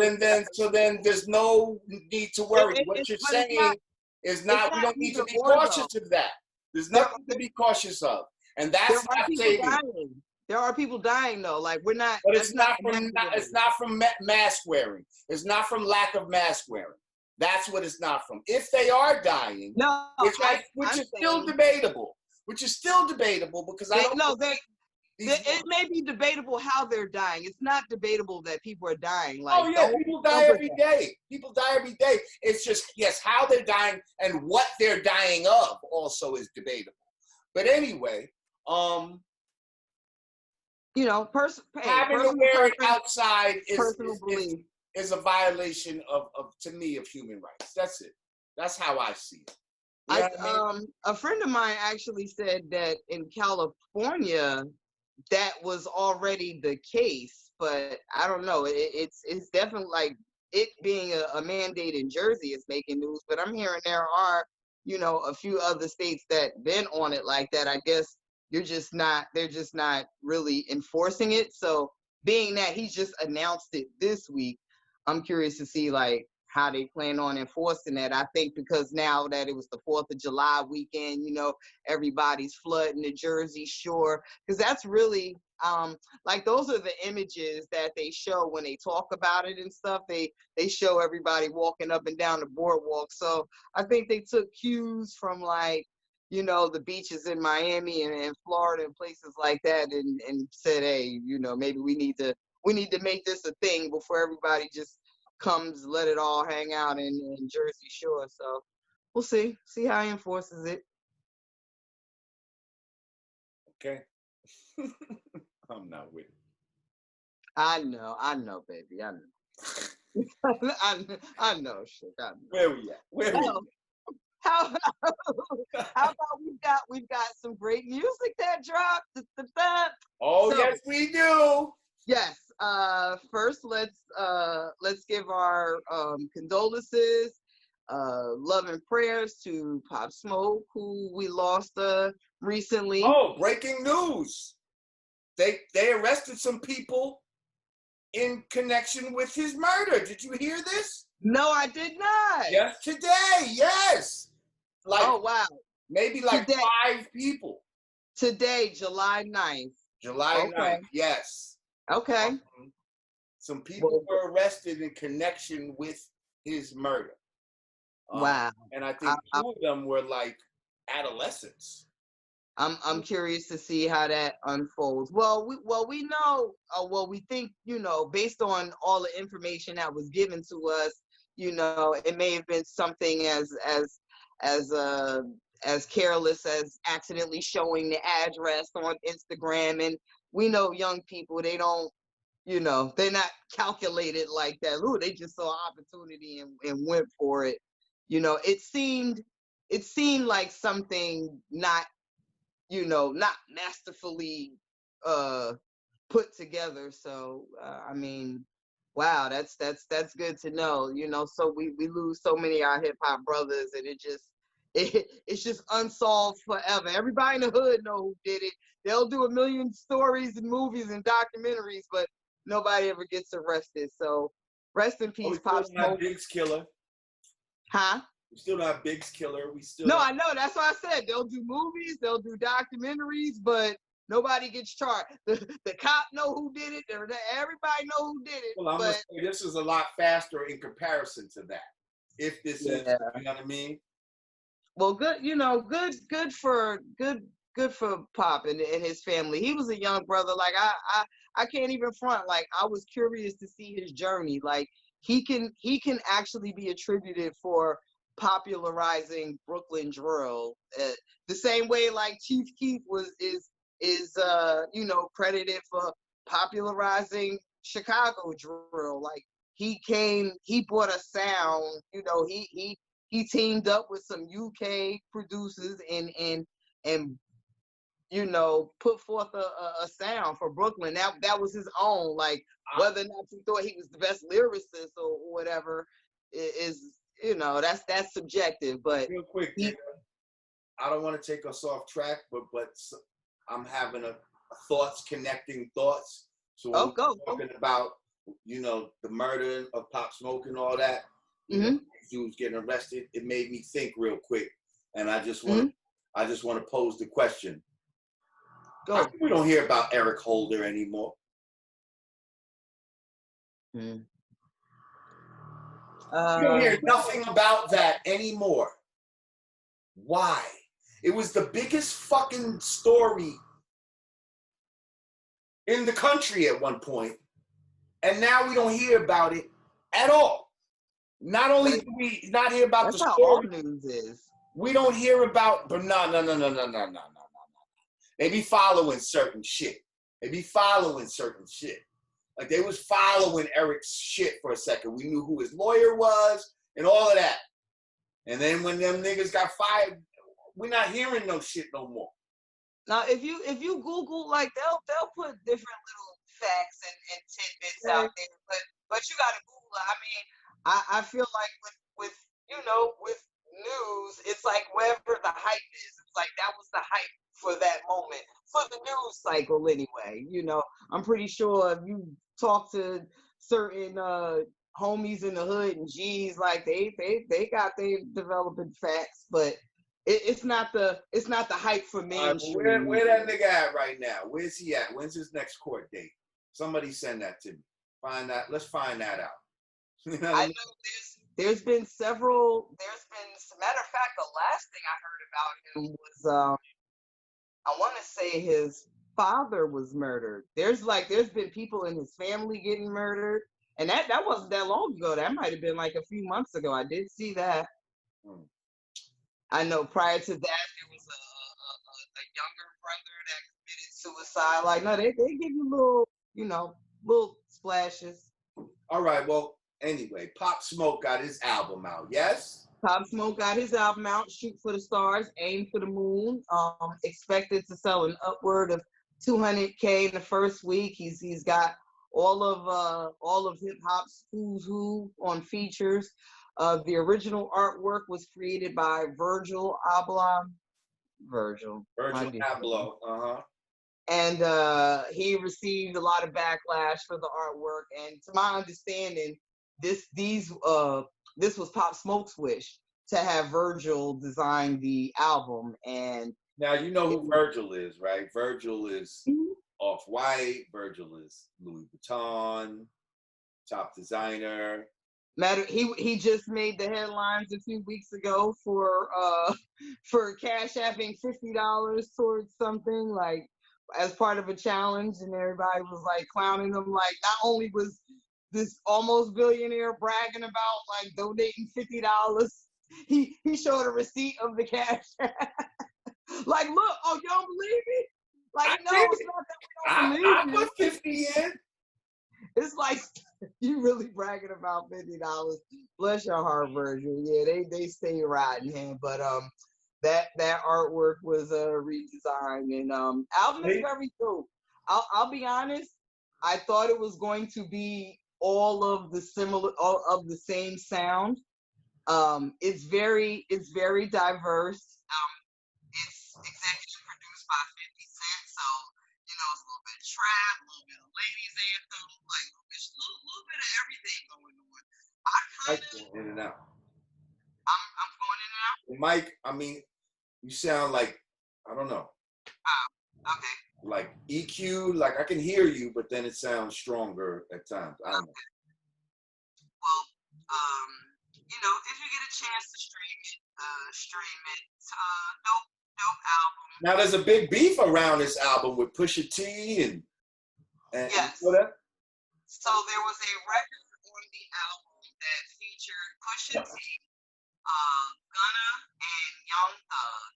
then there's no need to worry. What you're saying is not. We don't need to be cautious of that. There's nothing to be cautious of, and that's not saving. There are people dying though. Like, we're not. But it's not from mask wearing. It's not from lack of mask wearing. That's what it's not from. If they are dying, which is still debatable. Which is still debatable because I don't know. It may be debatable how they're dying. It's not debatable that people are dying. Like, oh yeah, people die every day. People die every day. It's just, yes, how they're dying and what they're dying of also is debatable. But anyway, having to wear it outside is a violation of to me of human rights. That's it. That's how I see it. You know what I mean? A friend of mine actually said that in California, that was already the case, but I don't know. It's definitely, like, it being a mandate in Jersey is making news, but I'm hearing there are, a few other states that been on it like that. I guess they're just not really enforcing it. So being that he's just announced it this week, I'm curious to see, like, how they plan on enforcing that. I think because now that it was the 4th of July weekend, everybody's flooding the Jersey Shore, because that's really, like, those are the images that they show when they talk about it and stuff. They show everybody walking up and down the boardwalk. So I think they took cues from, like, the beaches in Miami and Florida and places like that, and said, hey, maybe we need to make this a thing before everybody just comes, let it all hang out in Jersey Shore. So we'll see how he enforces it. Okay. I'm not with it. I know, baby. I know. I know, shit. I know. Where we at? How about we've got some great music that dropped. Oh, so, yes, we do. Yes. First, let's give our condolences, love and prayers to Pop Smoke, who we lost recently. Oh, breaking news! They arrested some people in connection with his murder. Did you hear this? No, I did not. Yes, today. Yes. Like, oh wow. Maybe like today, 5 people. Today, July 9th. July 9th. Yes. Okay. Some people were arrested in connection with his murder. Wow. And I think 2 of them were like adolescents. I'm curious to see how that unfolds. Well, we know. We think, based on all the information that was given to us, it may have been something as careless as accidentally showing the address on Instagram. And we know young people, they don't, they're not calculated like that. Ooh, they just saw opportunity and went for it. It seemed like something not masterfully put together. So I mean, wow, that's good to know. So we lose so many of our hip hop brothers, and it's just unsolved forever. Everybody in the hood know who did it. They'll do a million stories and movies and documentaries, but nobody ever gets arrested. So rest in peace, Pop Smoke. Big's killer. Huh? We still not Big's killer. No, I know. That's what I said. They'll do movies, they'll do documentaries, but nobody gets charged. The cop know who did it. Everybody know who did it. Well, I'm gonna say this is a lot faster in comparison to that. If this is, you know what I mean? Well, good. Good for Pop and his family. He was a young brother. Like I can't even front. Like I was curious to see his journey. Like he can actually be attributed for popularizing Brooklyn drill, the same way like Chief Keef is credited for popularizing Chicago drill. Like he brought a sound. He teamed up with some UK producers and put forth a sound for Brooklyn. That was his own. Like whether or not you thought he was the best lyricist or whatever is. That's subjective, but real quick, I don't want to take us off track, but I'm having a connecting thoughts. So when we're talking about, the murder of Pop Smoke and all that, dudes getting arrested, it made me think real quick, and I just want to pose the question: how come we don't hear about Eric Holder anymore? You don't hear nothing about that anymore. Why? It was the biggest fucking story in the country at one point, and now we don't hear about it at all. Not only do we not hear about the story, all news is. We don't hear about, but no. They be following certain shit. Like they was following Eric's shit for a second. We knew who his lawyer was and all of that. And then when them niggas got fired, we're not hearing no shit no more. Now, if you Google, like they'll put different little facts and tidbits out there, but you gotta Google it. I mean, I feel like with news, it's like wherever the hype is. It's like that was the hype for that moment, for the news cycle anyway. I'm pretty sure if you talk to certain homies in the hood and G's, like they got their developing facts, but it's not the hype for mainstream. Where that nigga at right now? Where's he at? When's his next court date? Somebody send that to me. Let's find that out. I know there's been several. As a matter of fact, the last thing I heard about him was I want to say his father was murdered. There's been people in his family getting murdered. And that wasn't that long ago. That might have been like a few months ago. I did see that. I know prior to that, there was a younger brother that committed suicide. Like, no, they give you little splashes. All right, well, anyway, Pop Smoke got his album out, yes? Pop Smoke got his album out, Shoot for the Stars, Aim for the Moon. Expected to sell an upward of 200K in the first week. He's got all of hip hop's who's who on features. The original artwork was created by Virgil Abloh. Virgil Abloh, and he received a lot of backlash for the artwork. And to my understanding, this was Pop Smoke's wish to have Virgil design the album. And now you know who Virgil is, right? Virgil is Off-White. Virgil is Louis Vuitton, top designer. He just made the headlines a few weeks ago for cash apping $50 towards something, like as part of a challenge, and everybody was like clowning him. Like, not only was this almost billionaire bragging about like donating $50, he showed a receipt of the cash. Like, look, oh, you don't believe me? Like, no, it's not that we don't believe I put 50 in. It's like, you really bragging about $50. Bless your heart, Virgil. Yeah, they stay riding him. But that artwork was redesigned, and album is very dope. I'll be honest, I thought it was going to be all of the same sound. It's very diverse. It's executive produced by 50 Cent, so it's a little bit of trap, a little bit of ladies anthem, like a little bit of everything going on. In and out. I'm going in and out. Mike, I mean, you sound like, I don't know. Okay. Like EQ, like I can hear you, but then it sounds stronger at times. I don't know. Well, if you get a chance to stream it. Dope album. Now there's a big beef around this album with Pusha T and yes. You know that? So there was a record on the album that featured Pusha T, Gunna, and Young Thug,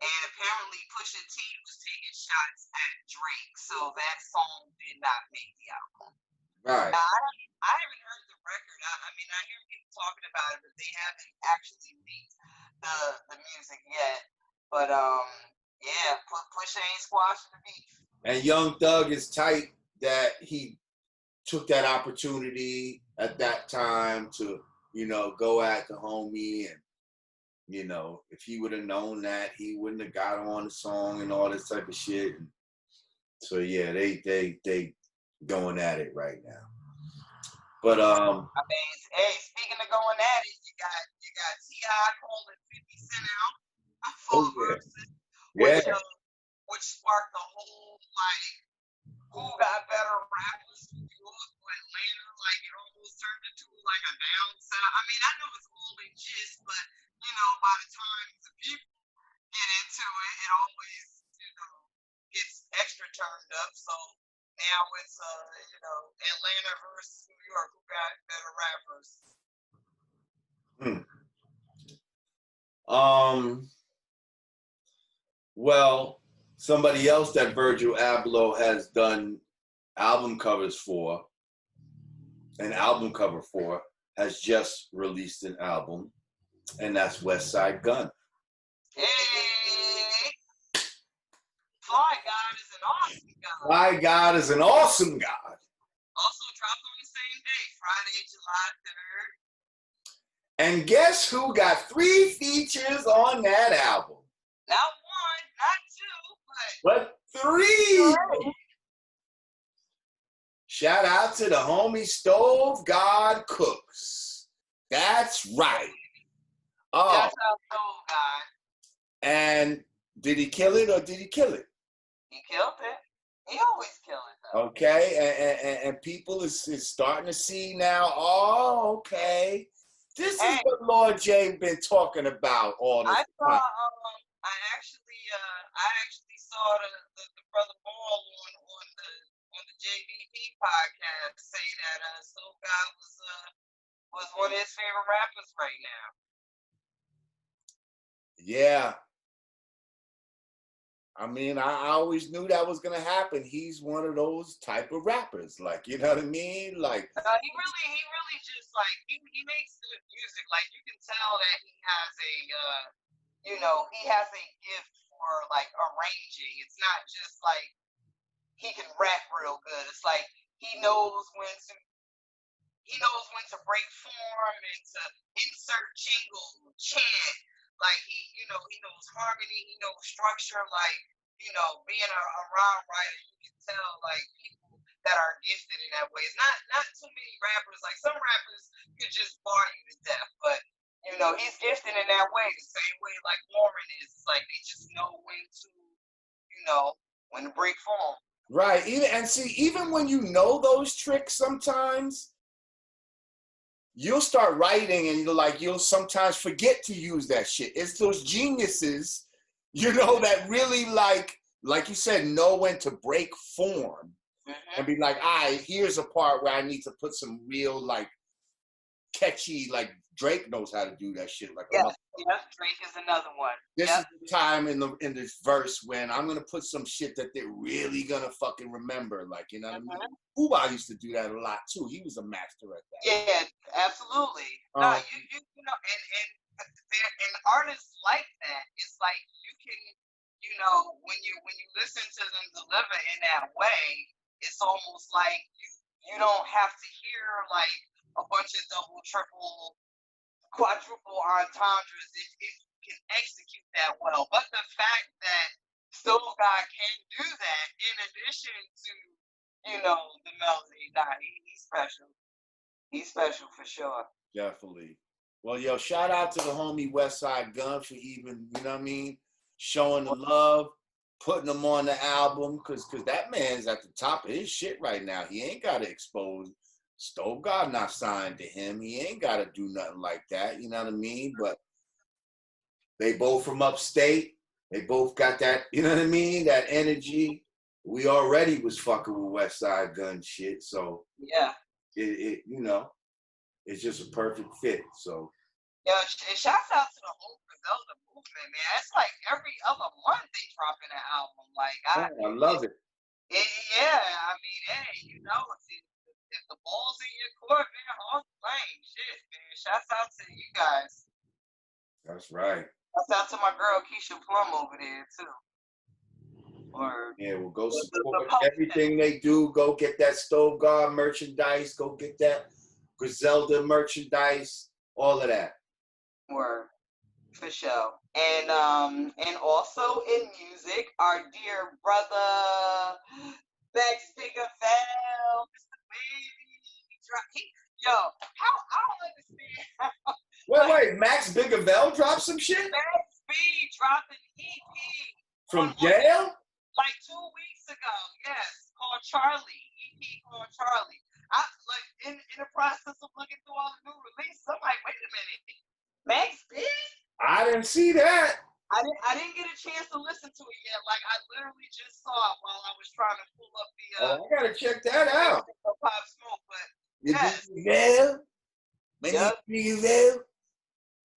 and apparently Pusha T was taking shots at Drake, so that song did not make the album. Right. Now, I haven't heard the record. I mean, I hear people talking about it, but they haven't actually leaked the music yet. But yeah, Pusha ain't squashing the beef. And Young Thug is tight that he took that opportunity at that time to, go at the homie, and if he would have known that, he wouldn't have got on the song and all this type of shit. And so yeah, they going at it right now. But I mean, hey, speaking of going at it, you got T.I. calling 50 Cent out for verses, which sparked the whole like, who got better rappers from New York or Atlanta? Like, it almost turned into like a downside. I mean, I know it's all in gist, but by the time the people get into it, it always gets extra turned up. So now it's Atlanta versus New York, who got better rappers. Well, somebody else that Virgil Abloh has done album cover for has just released an album, and that's Westside Gunn. Hey, Fly God is an awesome God. Fly God is an awesome God. Also dropped on the same day, Friday, July 3rd. And guess who got 3 features on that album? Not 1, not 2, but 3. Shout out to the homie Stove God Cooks. That's right. Oh. That's our Stove God. And did he kill it or did he kill it? He killed it. He always kills it, though. Okay, and people is starting to see now, oh, okay. This is what Lord J been talking about all this time. I actually saw the brother Ball on the JBP podcast say that Snoop God was one of his favorite rappers right now. Yeah. I mean, I always knew that was gonna happen. He's one of those type of rappers, like, you know what I mean? Like, he really just like he makes good music. Like, you can tell that he has he has a gift for like arranging. It's not just like he can rap real good. It's like he knows when to break form and to insert jingle, chant. Like he knows harmony, he knows structure. Like, being a rhyme writer, you can tell like people that are gifted in that way. It's not too many rappers. Like, some rappers could just bar you to death, but he's gifted in that way. The same way like Lauren is. It's like they just know when to break form. right. Even when you know those tricks, sometimes you'll start writing and you'll sometimes forget to use that shit. It's those geniuses, that really like you said, know when to break form and be like, all right, here's a part where I need to put some real like catchy, like Drake knows how to do that shit. Like, Drake is another one. This is the time in this verse when I'm gonna put some shit that they're really gonna fucking remember. Like, you know what I mean? Uba used to do that a lot too. He was a master at that. Yeah, absolutely. No, and artists like that. It's like you can, when you listen to them deliver in that way, it's almost like you don't have to hear like a bunch of double, triple, quadruple entendres if you can execute that well. But the fact that Soul God can do that in addition to, the melody, he's special. He's special for sure. Definitely. Well, yo, shout out to the homie Westside Gun for even, showing the love, putting him on the album, because that man's at the top of his shit right now. He ain't got to expose. Stove God not signed to him. He ain't got to do nothing like that. You know what I mean? But they both from upstate. They both got that, you know what I mean? That energy. We already was fucking with Westside Gun shit. So yeah, it's just a perfect fit. So shouts out to the whole Griselda movement, man. It's like every other month they dropping an album. Like, I love it. Yeah, I mean, hey, if the ball's in your court, man, all playing shit, man. Shouts out to you guys. That's right. Shouts out to my girl Keisha Plum over there too. We'll go support everything they do. Go get that Stove God merchandise. Go get that Griselda merchandise. All of that. Word, for sure. And also in music, our dear brother Bex Biggerfell, Mr. Baby. I don't understand. Wait, Max Biggerfell dropped some shit? Max B dropped an EP. From jail? Like 2 weeks ago, yes, called Charlie. EP called Charlie. I in the process of looking through all the new releases, I'm like, wait a minute, Max B? I didn't see that. I didn't get a chance to listen to it yet. Like, I literally just saw it while I was trying to pull up the. I gotta check that out. Pop Smoke, but yes. Biggerfell? My name Biggerfell?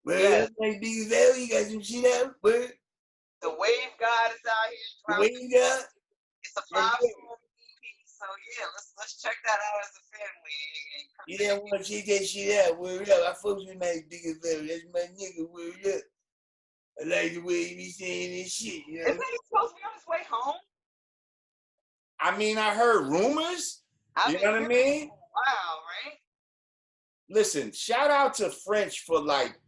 Where my Biggerfell? You got some shit out? Where? The Wave God is out here. The Wave God? It's a 5-song EP, so yeah, let's check that out as a family. You don't want to check that shit out. Word up. I fucks with my Biggerfell. That's my nigga. Word up. I like the way he be saying this shit. You know? Isn't he supposed to be on his way home? I mean, I heard rumors. You know what I mean? Wow, right? Listen, shout out to French for like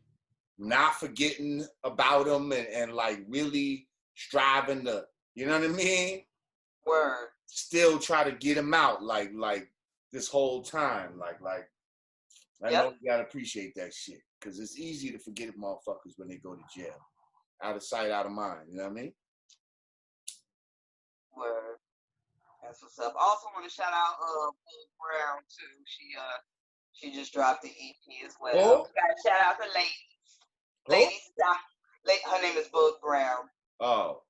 not forgetting about him and like really striving to, you know what I mean? Word. Still try to get him out like this whole time. Like I know you gotta appreciate that shit. Cause it's easy to forget motherfuckers when they go to jail. Out of sight, out of mind. You know what I mean? Word. That's what's up. I also want to shout out Bull Brown too. She just dropped the EP as well. Oh. Gotta shout out the ladies. Ladies, her name is Bull Brown. Oh.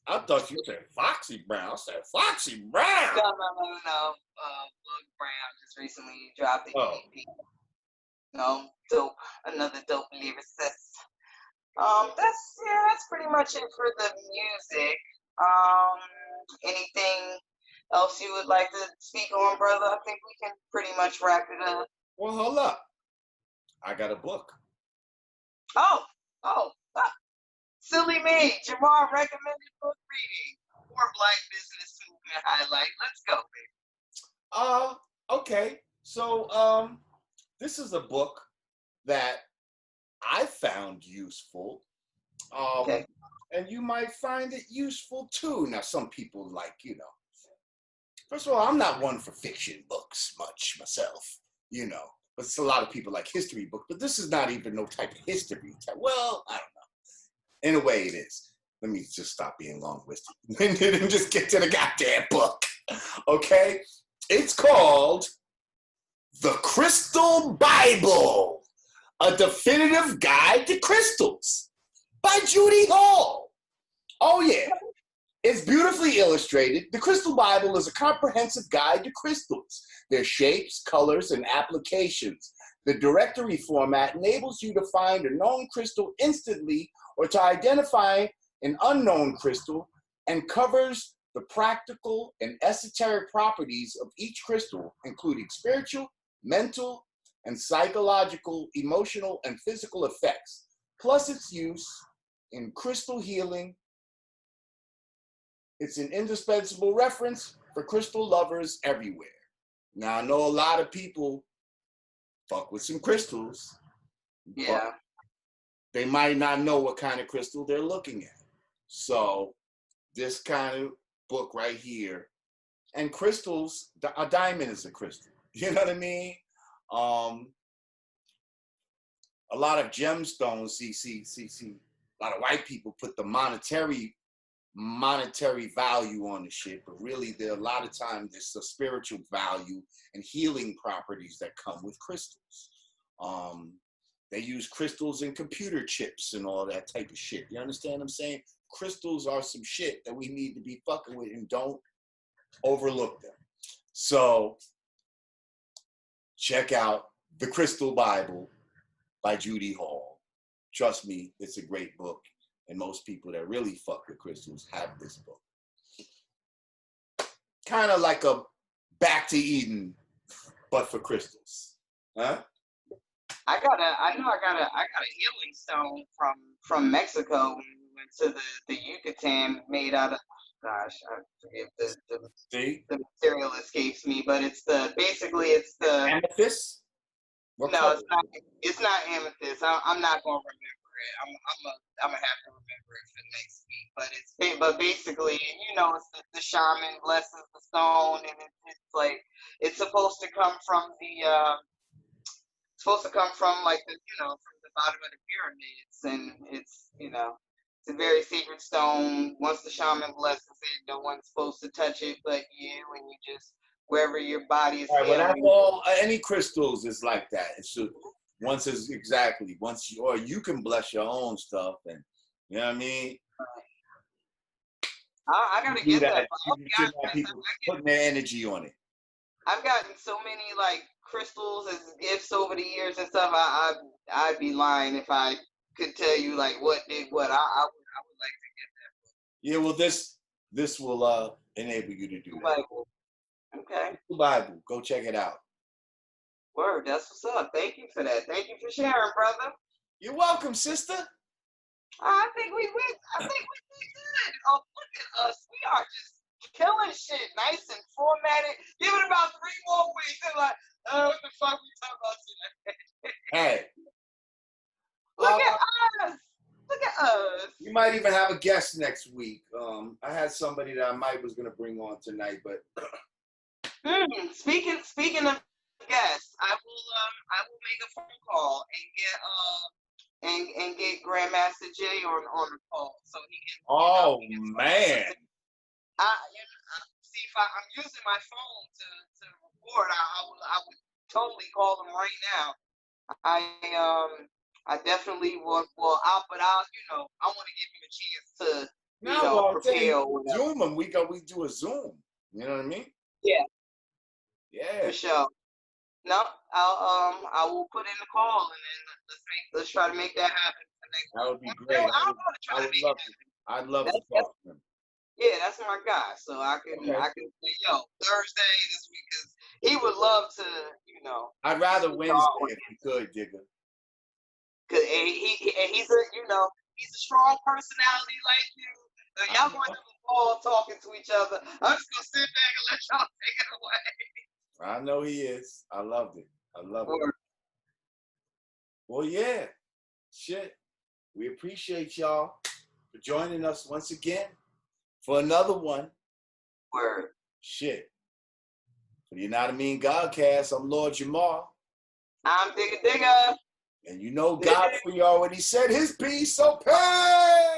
I thought you said Foxy Brown. I said Foxy Brown. No. Book Brown just recently dropped the EP. Dope. Another dope lyricist. That's pretty much it for the music. Anything else you would like to speak on, brother? I think we can pretty much wrap it up. Well, hold up. I got a book. Oh. Silly me. Jamar recommended book reading or Black Business Movement highlight. Let's go, baby. Okay. So, this is a book that I found useful. Okay. And you might find it useful too. Now, some people like, first of all, I'm not one for fiction books much myself, but it's a lot of people like history books, but this is not even no type of history. Well, I don't know. In a way it is. Let me just stop being long-winded and just get to the goddamn book, okay? It's called The Crystal Bible, A Definitive Guide to Crystals by Judy Hall. Oh, yeah. It's beautifully illustrated. The Crystal Bible is a comprehensive guide to crystals, their shapes, colors, and applications. The directory format enables you to find a known crystal instantly or to identify an unknown crystal and covers the practical and esoteric properties of each crystal, including spiritual, mental, and psychological, emotional, and physical effects, plus its use in crystal healing. It's an indispensable reference for crystal lovers everywhere. Now, I know a lot of people fuck with some crystals. Yeah. They might not know what kind of crystal they're looking at. So this kind of book right here, and crystals, a diamond is a crystal. You know what I mean? A lot of gemstones, see, a lot of white people put the monetary value on the shit, but really there a lot of times there's a spiritual value and healing properties that come with crystals. They use crystals in computer chips and all that type of shit. You understand what I'm saying? Crystals are some shit that we need to be fucking with and don't overlook them. So check out The Crystal Bible by Judy Hall. Trust me, it's a great book. And most people that really fuck with crystals have this book. Kind of like a Back to Eden, but for crystals. Huh? I got a healing stone from Mexico when we went to the Yucatan, made out of, gosh, I forget the material escapes me, but it's the amethyst. No, it's not amethyst. I'm not gonna remember it. I'm gonna have to remember it for next week. But basically, it's the shaman blesses the stone, and it's like it's supposed to come from like from the bottom of the pyramids, and it's a very sacred stone. Once the shaman blesses it, no one's supposed to touch it but you, and you just wherever your body is. Right, well, any crystals is like that. It's once you can bless your own stuff, and you know what I mean. I gotta get that. People putting their energy on it. I've gotten so many like crystals as gifts over the years and stuff. I'd be lying if I could tell you like what did what. I would like to get that. Yeah, well, this will enable you to do that. Bible. Okay. Bible, go check it out. Word, that's what's up. Thank you for that. Thank you for sharing, brother. You're welcome, sister. I think we did good. Oh, look at us. We are just killing shit, nice and formatted. Give it about 3 more weeks. And like, what the fuck we talking about today? Hey. Look at us. Look at us. We might even have a guest next week. I had somebody that I was gonna bring on tonight, but Speaking of guests, I will make a phone call and get Grandmaster Jay on the call so he can. Oh man! See if I'm using my phone to record. I would totally call him right now. I definitely will. I want to give him a chance prepare or whatever. Zoom them. We do a Zoom. You know what I mean? Yeah. Yeah. For sure. No, I will put in the call and then let's try to make that happen. That would be great. I'd love to talk to him. Yeah, that's my guy. So I can say, yo, Thursday this week, because he would love to, I'd rather Wednesday if you could, Digger. Cause he's a strong personality like you. So y'all going to the ball talking to each other. I'm just gonna sit back and let y'all take it away. I know he is. I loved it. Well, yeah. Shit. We appreciate y'all for joining us once again for another one. Word. Shit. For the Yanadameen Godcast, I'm Lord Jamar. I'm Digger. And Godfrey already said his piece, so pay!